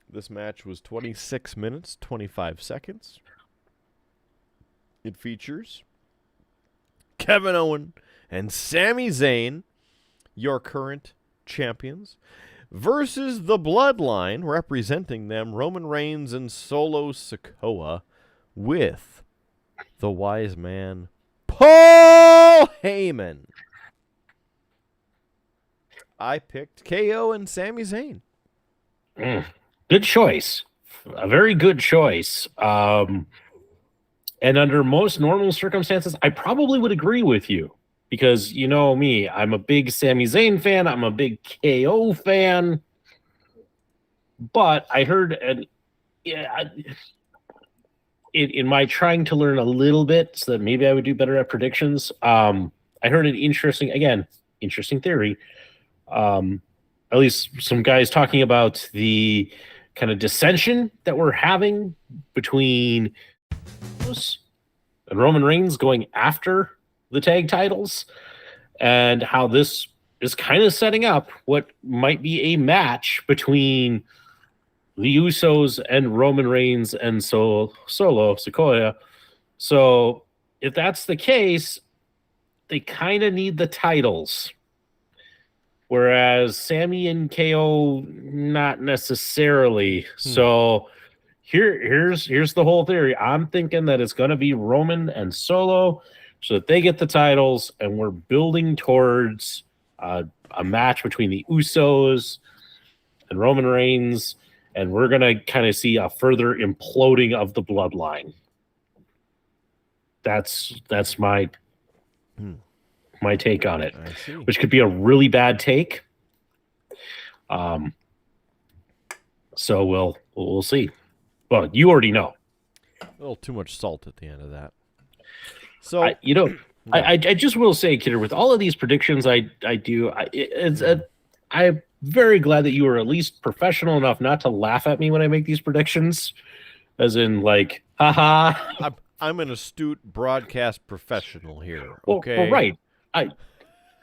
This match was 26 minutes, 25 seconds. It features Kevin Owens and Sami Zayn, your current champions, versus the Bloodline, representing them, Roman Reigns and Solo Sikoa, with the wise man, Paul Heyman. I picked KO and Sami Zayn. Good choice. A very good choice. And under most normal circumstances, I probably would agree with you. Because you know me, I'm a big Sami Zayn fan. I'm a big KO fan. But I heard, in my trying to learn a little bit so that maybe I would do better at predictions, I heard an interesting theory. At least some guys talking about the kind of dissension that we're having between us and Roman Reigns going after the tag titles, and how this is kind of setting up what might be a match between the Usos and Roman Reigns and Solo Sikoa. So if that's the case, they kind of need the titles. Whereas Sami and KO, not necessarily. So here's the whole theory. I'm thinking that it's going to be Roman and Solo so that they get the titles, and we're building towards a match between the Usos and Roman Reigns, and we're going to kind of see a further imploding of the Bloodline. That's my take on it, which could be a really bad take. So we'll see. Well, you already know. A little too much salt at the end of that. So I just will say, Kidder, with all of these predictions I'm very glad that you are at least professional enough not to laugh at me when I make these predictions, as in like, haha. I'm an astute broadcast professional here. Well, Okay, well, right.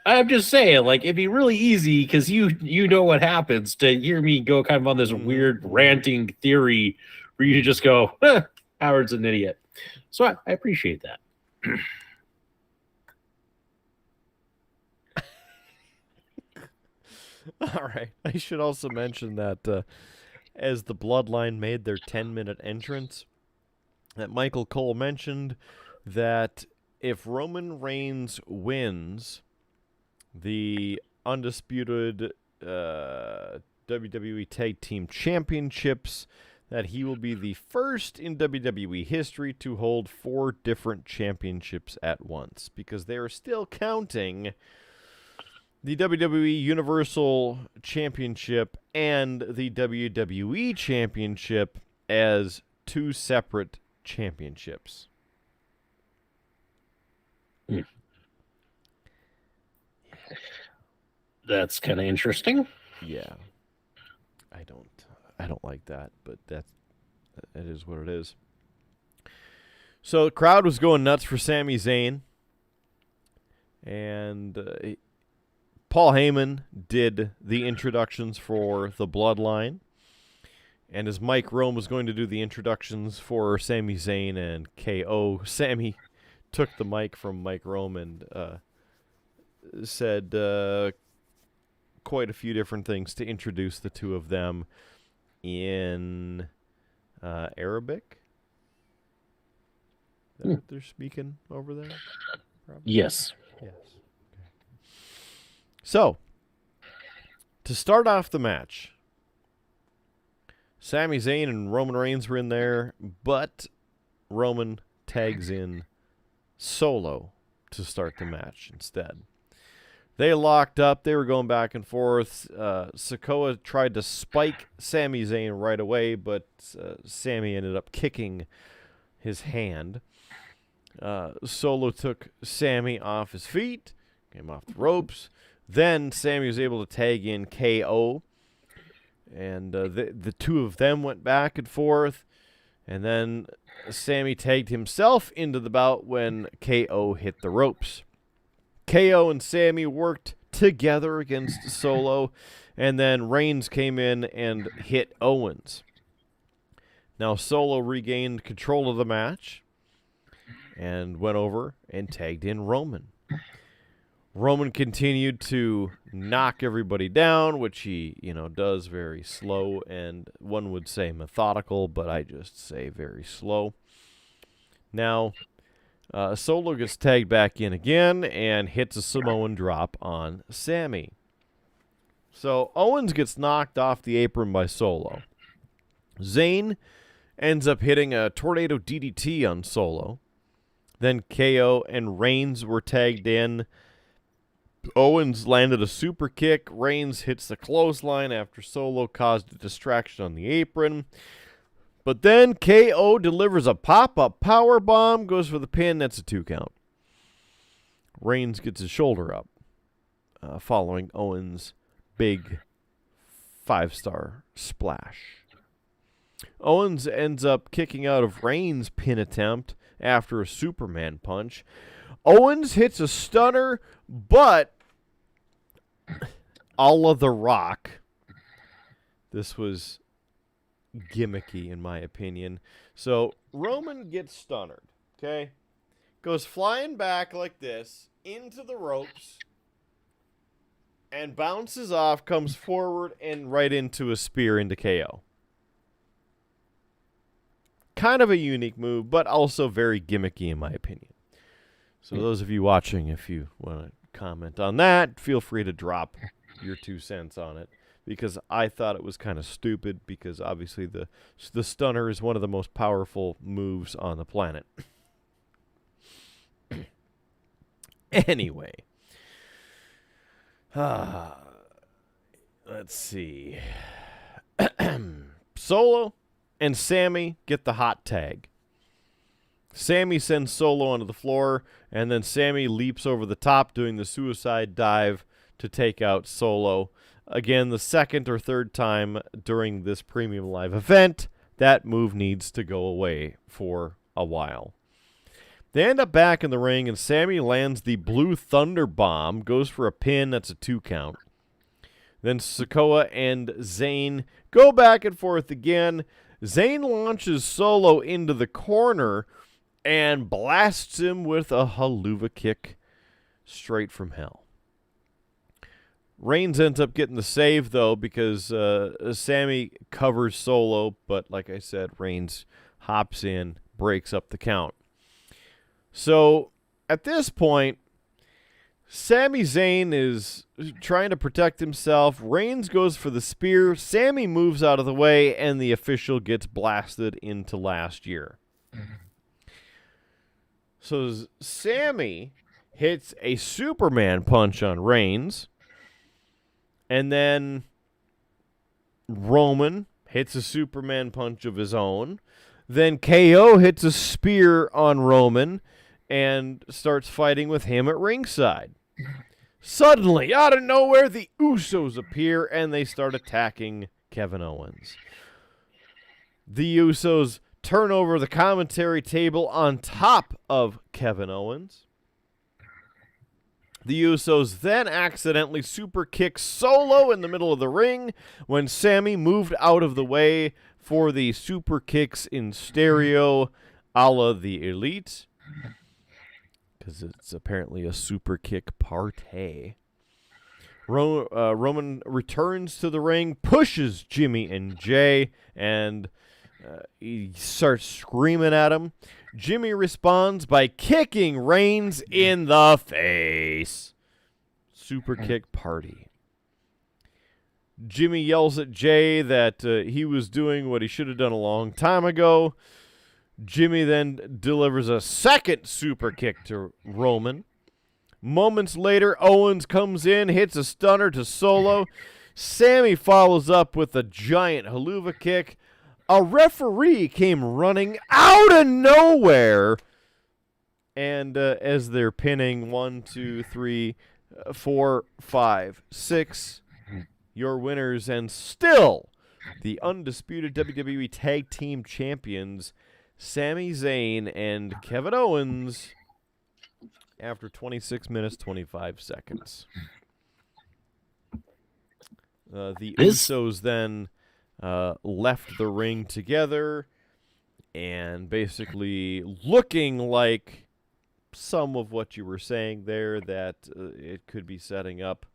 I'm just saying, like, it'd be really easy because you know what happens to hear me go kind of on this weird ranting theory where you just go, Howard's an idiot. So I appreciate that. All right. I should also mention that as the Bloodline made their 10-minute entrance, that Michael Cole mentioned that if Roman Reigns wins the undisputed WWE Tag Team Championships, that he will be the first in WWE history to hold 4 different championships at once, because they are still counting the WWE Universal Championship and the WWE Championship as 2 separate championships. That's kind of interesting. Yeah. I don't like that, but it is what it is. So the crowd was going nuts for Sami Zayn, and Paul Heyman did the introductions for the Bloodline, and as Mike Rome was going to do the introductions for Sami Zayn and KO, Sami took the mic from Mike Rome and said quite a few different things to introduce the two of them in Arabic. Is that what they're speaking over there? Probably? Yes. Yes. Okay. So, to start off the match, Sami Zayn and Roman Reigns were in there, but Roman tags in Solo to start the match instead. They locked up. They were going back and forth. Sikoa tried to spike Sami Zayn right away, but Sami ended up kicking his hand. Solo took Sami off his feet, came off the ropes. Then Sami was able to tag in KO, and the two of them went back and forth. And then Sami tagged himself into the bout when KO hit the ropes. KO and Sami worked together against Solo, and then Reigns came in and hit Owens. Now Solo regained control of the match and went over and tagged in Roman. Roman continued to knock everybody down, which he, does very slow, and one would say methodical, but I just say very slow. Now, Solo gets tagged back in again and hits a Samoan drop on Sami. So Owens gets knocked off the apron by Solo. Zayn ends up hitting a tornado DDT on Solo. Then KO and Reigns were tagged in. Owens landed a super kick. Reigns hits the clothesline after Solo caused a distraction on the apron. But then KO delivers a pop-up powerbomb, goes for the pin. That's a 2 count. Reigns gets his shoulder up, following Owens' big 5-star splash. Owens ends up kicking out of Reigns' pin attempt after a Superman punch. Owens hits a stunner, but a la The Rock. This was gimmicky, in my opinion. So Roman gets stunnered, okay? Goes flying back like this into the ropes and bounces off, comes forward, and right into a spear into KO. Kind of a unique move, but also very gimmicky, in my opinion. So those of you watching, if you want to comment on that, feel free to drop your 2 cents on it, because I thought it was kind of stupid, because obviously the stunner is one of the most powerful moves on the planet. Anyway. Let's see. Solo and Sami get the hot tag. Sami sends Solo onto the floor, and then Sami leaps over the top doing the suicide dive to take out Solo. Again, the second or third time during this premium live event, that move needs to go away for a while. They end up back in the ring, and Sami lands the Blue Thunder Bomb, goes for a pin, that's a 2 count. Then Sikoa and Zayn go back and forth again. Zayn launches Solo into the corner and blasts him with a haluva kick straight from hell. Reigns ends up getting the save, though, because Sami covers Solo, but like I said, Reigns hops in, breaks up the count. So at this point, Sami Zayn is trying to protect himself. Reigns goes for the spear. Sami moves out of the way, and the official gets blasted into last year. So Sami hits a Superman punch on Reigns. And then Roman hits a Superman punch of his own. Then KO hits a spear on Roman and starts fighting with him at ringside. Suddenly, out of nowhere, the Usos appear and they start attacking Kevin Owens. The Usos turn over the commentary table on top of Kevin Owens. The Usos then accidentally super kick Solo in the middle of the ring when Sami moved out of the way for the super kicks in stereo a la the Elite. Because it's apparently a super kick party. Roman returns to the ring, pushes Jimmy and Jay, and he starts screaming at him. Jimmy responds by kicking Reigns in the face. Super kick party. Jimmy yells at Jay that he was doing what he should have done a long time ago. Jimmy then delivers a second super kick to Roman. Moments later, Owens comes in, hits a stunner to Solo. Sami follows up with a giant haluva kick. A referee came running out of nowhere. And as they're pinning 1, 2, 3, 4, 5, 6, your winners and still the undisputed WWE Tag Team Champions, Sami Zayn and Kevin Owens, after 26 minutes, 25 seconds. The Usos then left the ring together and basically looking like some of what you were saying there, that it could be setting up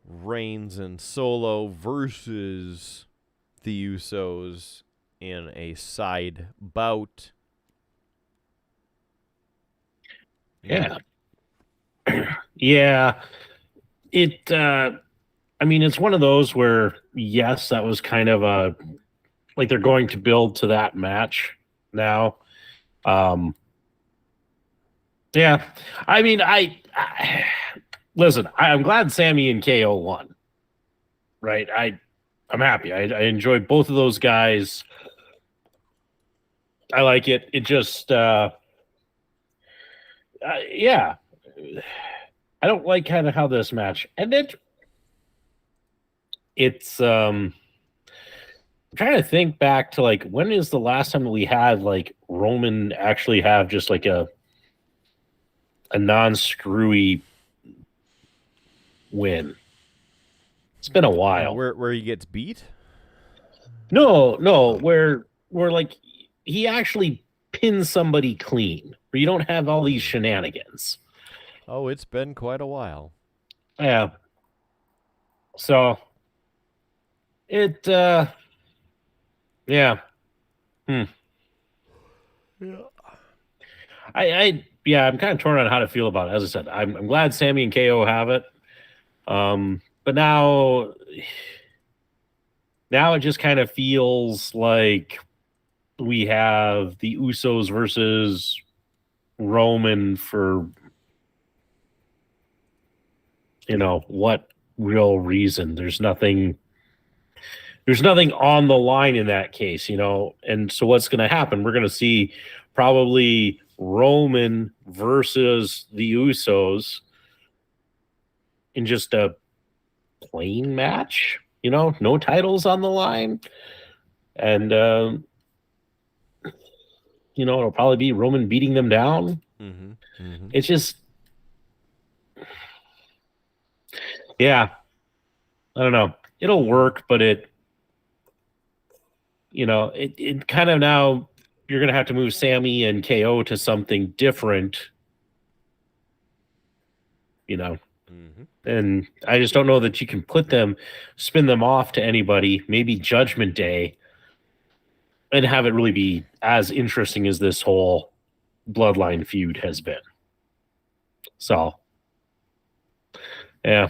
Reigns and Solo versus the Usos in a side bout. Yeah. Yeah. It, I mean, it's one of those where, yes, that was kind of a, like they're going to build to that match now. Yeah. I mean, listen, I'm glad Sami and KO won. Right? I'm happy. I enjoy both of those guys. I like it. It just, yeah. I don't like kind of how this match ended. It's, I'm trying to think back to like, when is the last time that we had like Roman actually have just like a non-screwy win? It's been a while. Where he gets beat? No, where like he actually pins somebody clean, where you don't have all these shenanigans. Oh, it's been quite a while. Yeah. So it yeah. Yeah. I'm kind of torn on how to feel about it. As I said, I'm glad Sami and KO have it. But now it just kind of feels like we have the Usos versus Roman for, what real reason? There's nothing on the line in that case, and so what's going to happen? We're going to see probably Roman versus the Usos in just a plain match, no titles on the line. And, it'll probably be Roman beating them down. Mm-hmm. Mm-hmm. It's just, yeah, I don't know. It'll work, but it kind of, now you're going to have to move Sami and KO to something different, Mm-hmm. And I just don't know that you can spin them off to anybody, maybe Judgment Day, and have it really be as interesting as this whole Bloodline feud has been. So, yeah.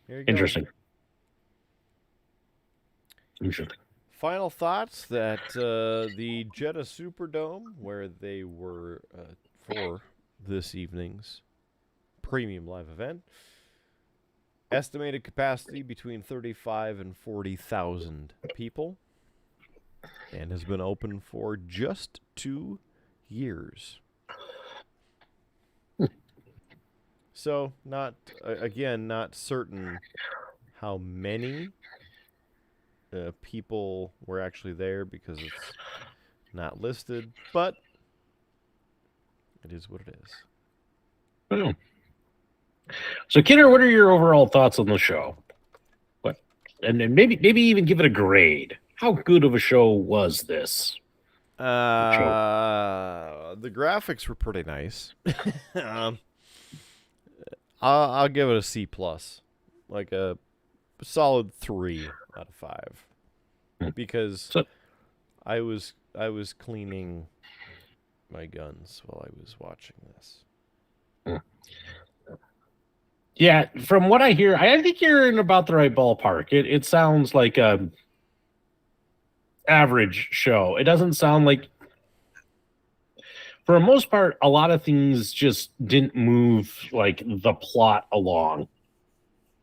Interesting. Interesting. Final thoughts that the Jeddah Superdome, where they were for this evening's premium live event, estimated capacity between 35 and 40,000 people, and has been open for just 2 years. So, not certain how many people were actually there because it's not listed, but it is what it is. Oh. So, Kidder, what are your overall thoughts on the show? What, and maybe even give it a grade. How good of a show was this? The graphics were pretty nice. I'll give it a C+, like a solid 3 out of 5, because I was cleaning my guns while I was watching this. Yeah, from what I hear, I think you're in about the right ballpark. It sounds like a average show. It doesn't sound like, for the most part, a lot of things just didn't move like the plot along.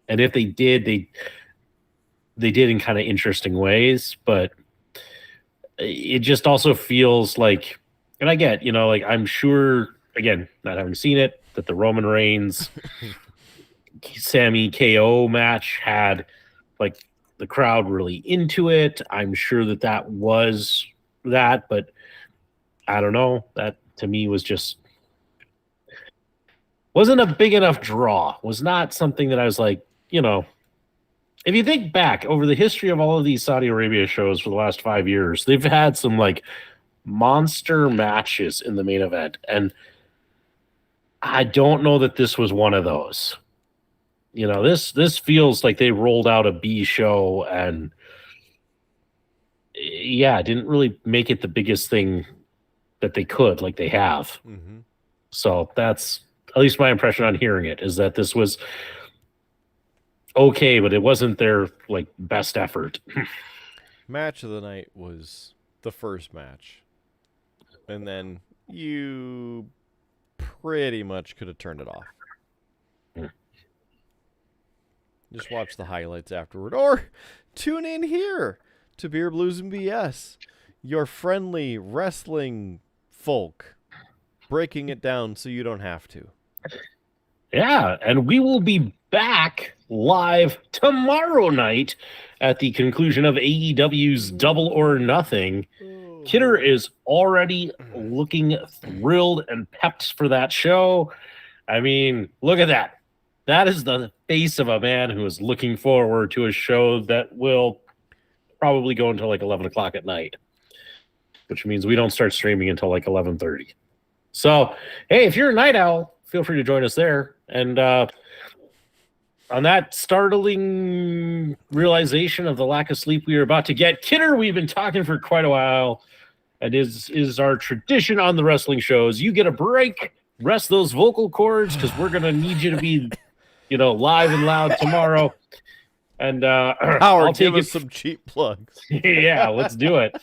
And if they did, they did in kind of interesting ways, but it just also feels like, and I get, like, I'm sure, again, not having seen it, that the Roman Reigns Sami KO match had like the crowd really into it. I'm sure that was that, but I don't know. That to me was just wasn't a big enough draw. Was not something that I was like, if you think back over the history of all of these Saudi Arabia shows for the last 5 years, they've had some like monster matches in the main event, and I don't know that this was one of those. This feels like they rolled out a B show and didn't really make it the biggest thing that they could, like they have. Mm-hmm. So that's at least my impression on hearing it, is that this was okay, but it wasn't their like best effort. Match of the night was the first match, and then you pretty much could have turned it off. Just watch the highlights afterward, or tune in here to Beer, Blues, and BS, your friendly wrestling folk, breaking it down so you don't have to. Yeah, and we will be back live tomorrow night at the conclusion of AEW's Double or Nothing. Kidder is already looking thrilled and pepped for that show. I mean, look at that. That is the face of a man who is looking forward to a show that will probably go until like 11 o'clock at night, which means we don't start streaming until like 11:30. So, hey, if you're a night owl, feel free to join us there. And on that startling realization of the lack of sleep we are about to get, Kidder, we've been talking for quite a while, and is our tradition on the wrestling shows. You get a break, rest those vocal cords, because we're going to need you to be live and loud tomorrow. And Howard, give us some cheap plugs. Yeah, let's do it.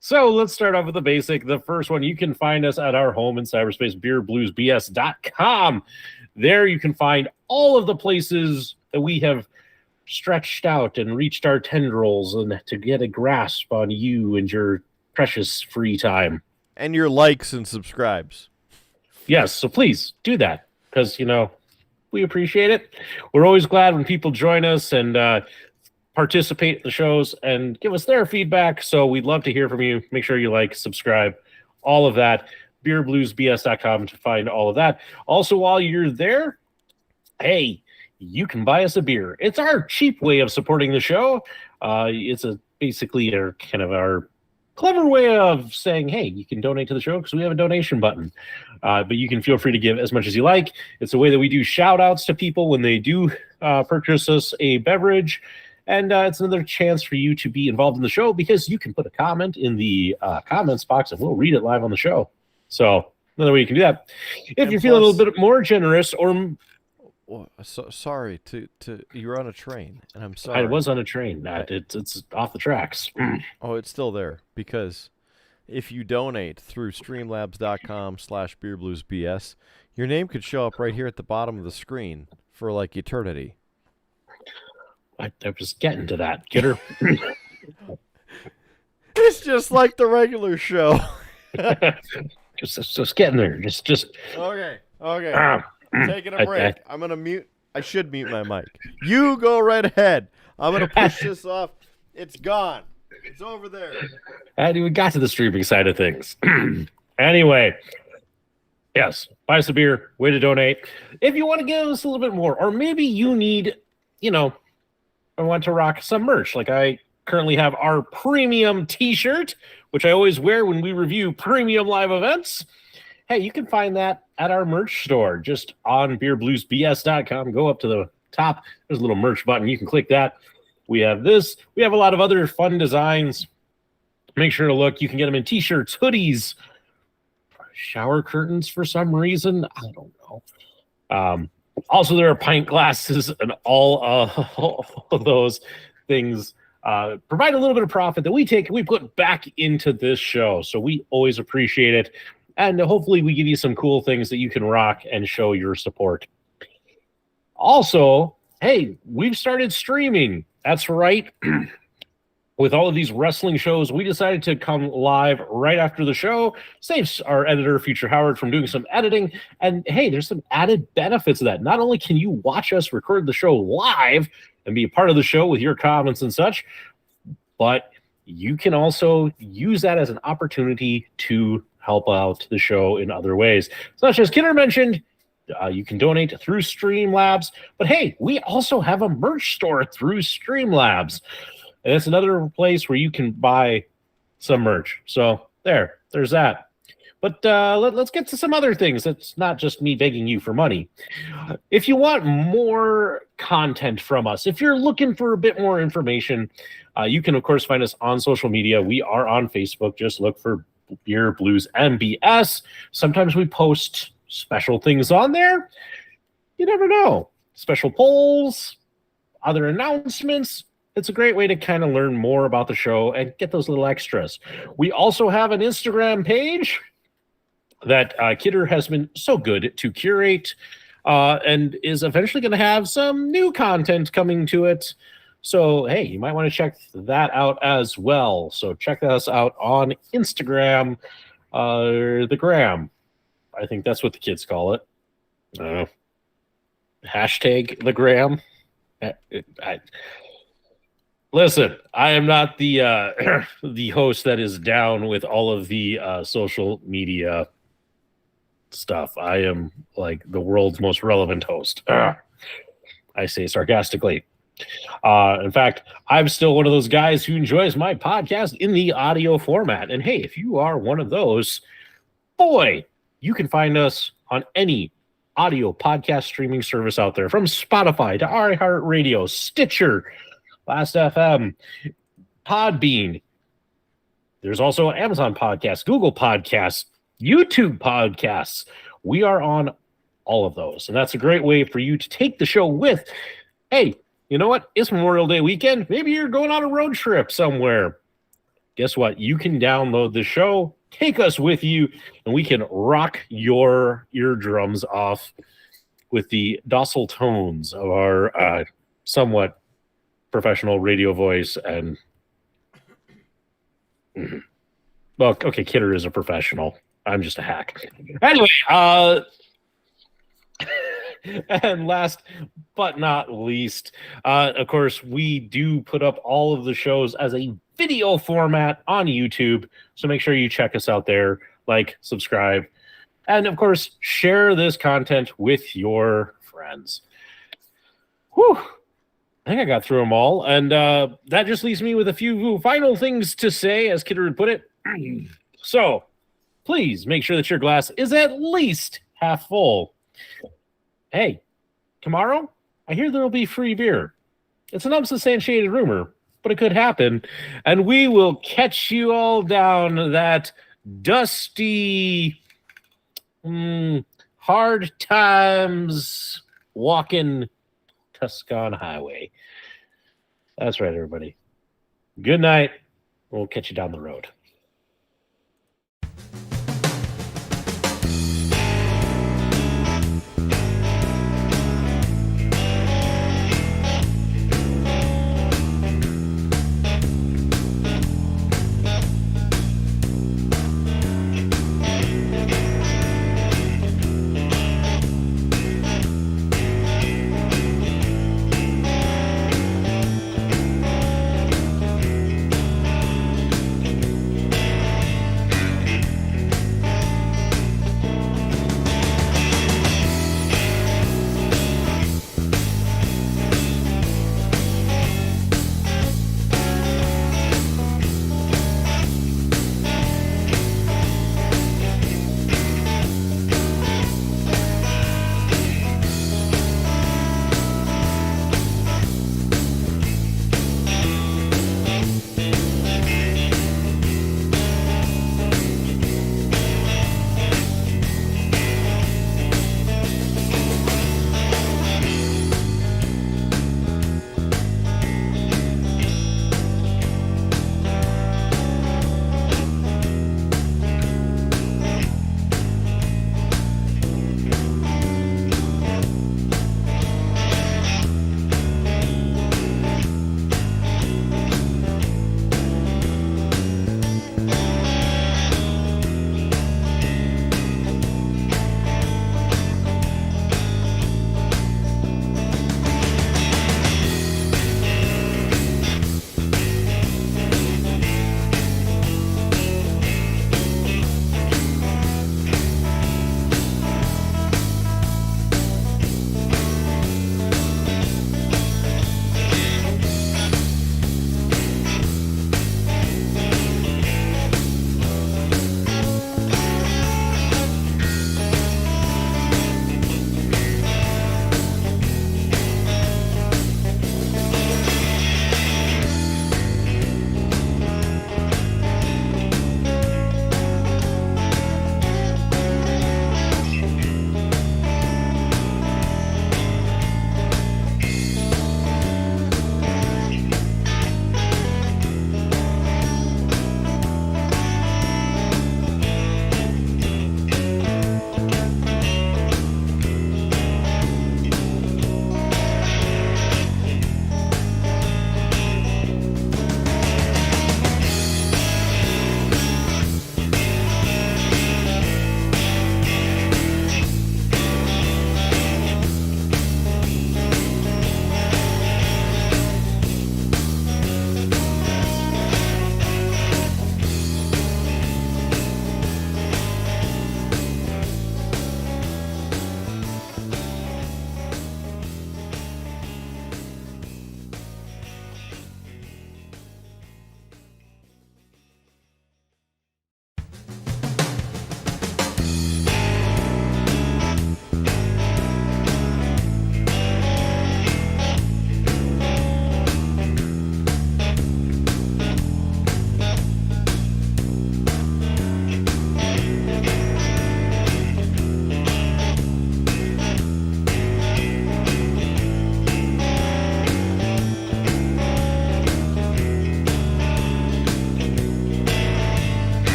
So let's start off with the basic. The first one, you can find us at our home in cyberspace, beerbluesbs.com. There you can find all of the places that we have stretched out and reached our tendrils and to get a grasp on you and your precious free time. And your likes and subscribes. Yes, so please do that, because, we appreciate it. We're always glad when people join us and participate in the shows and give us their feedback. So we'd love to hear from you. Make sure you like, subscribe, all of that. beerbluesbs.com to find all of that. Also, while you're there, hey, you can buy us a beer. It's our cheap way of supporting the show. It's basically our clever way of saying, hey, you can donate to the show because we have a donation button. But you can feel free to give as much as you like. It's a way that we do shout outs to people when they do purchase us a beverage. And it's another chance for you to be involved in the show because you can put a comment in the comments box and we'll read it live on the show. So another way you can do that. If you're feeling a little bit more generous or... sorry to you're on a train, and I'm sorry. I was on a train. It's off the tracks. Oh, it's still there because if you donate through streamlabs.com/beerbluesbs, your name could show up right here at the bottom of the screen for like eternity. I was getting to that, Kidder. It's just like the regular show. just getting there. Just. Okay. Taking a break. I'm gonna mute. I should mute my mic. You go right ahead. I'm gonna push this off. It's gone. It's over there. And we got to the streaming side of things. Anyway, yes, buy us a beer. Way to donate. If you want to give us a little bit more, or maybe you need, I want to rock some merch. Like I currently have our premium T-shirt, which I always wear when we review premium live events. Hey, you can find that at our merch store, just on beerbluesbs.com. Go up to the top. There's a little merch button. You can click that. We have this. We have a lot of other fun designs. Make sure to look. You can get them in T-shirts, hoodies, shower curtains for some reason. I don't know. Also, there are pint glasses and all of those things. Provide a little bit of profit that we take and we put back into this show. So we always appreciate it. And hopefully we give you some cool things that you can rock and show your support. Also, hey, we've started streaming. That's right. With all of these wrestling shows, we decided to come live right after the show. Saves our editor, Future Howard, from doing some editing. And hey, there's some added benefits of that. Not only can you watch us record the show live and be a part of the show with your comments and such, but you can also use that as an opportunity to help out the show in other ways. Such as Kidder mentioned, you can donate through Streamlabs. But hey, we also have a merch store through Streamlabs. And it's another place where you can buy some merch. So there's that. But let's get to some other things. It's not just me begging you for money. If you want more content from us, if you're looking for a bit more information, you can, of course, find us on social media. We are on Facebook. Just look for Beer Blues MBS. Sometimes we post special things on there. You never know. Special polls, other announcements. It's a great way to kind of learn more about the show and get those little extras. We also have an Instagram page that Kidder has been so good to curate and is eventually going to have some new content coming to it. So, hey, you might want to check that out as well. So check us out on Instagram, the gram. I think that's what the kids call it. Hashtag the gram. Listen, I am not the the host that is down with all of the social media stuff. I am like the world's most relevant host. I say sarcastically. In fact, I'm still one of those guys who enjoys my podcast in the audio format. And hey, if you are one of those, boy, you can find us on any audio podcast streaming service out there, from Spotify to iHeartRadio, Stitcher, Last FM, Podbean. There's also Amazon Podcasts, Google Podcasts, YouTube Podcasts. We are on all of those. And that's a great way for you to take the show with. Hey, you know what? It's Memorial Day weekend. Maybe you're going on a road trip somewhere. Guess what? You can download the show, take us with you, and we can rock your eardrums off with the docile tones of our somewhat professional radio voice. And well, okay, Kidder is a professional. I'm just a hack. Anyway, and last but not least, of course, we do put up all of the shows as a video format on YouTube. So make sure you check us out there, like, subscribe, and of course, share this content with your friends. Whew. I think I got through them all. And that just leaves me with a few final things to say, as Kidder would put it. So, please make sure that your glass is at least half full. Hey, tomorrow, I hear there will be free beer. It's an unsubstantiated rumor, but it could happen. And we will catch you all down that dusty, hard times walking Tuscan Highway. That's right, everybody. Good night. We'll catch you down the road.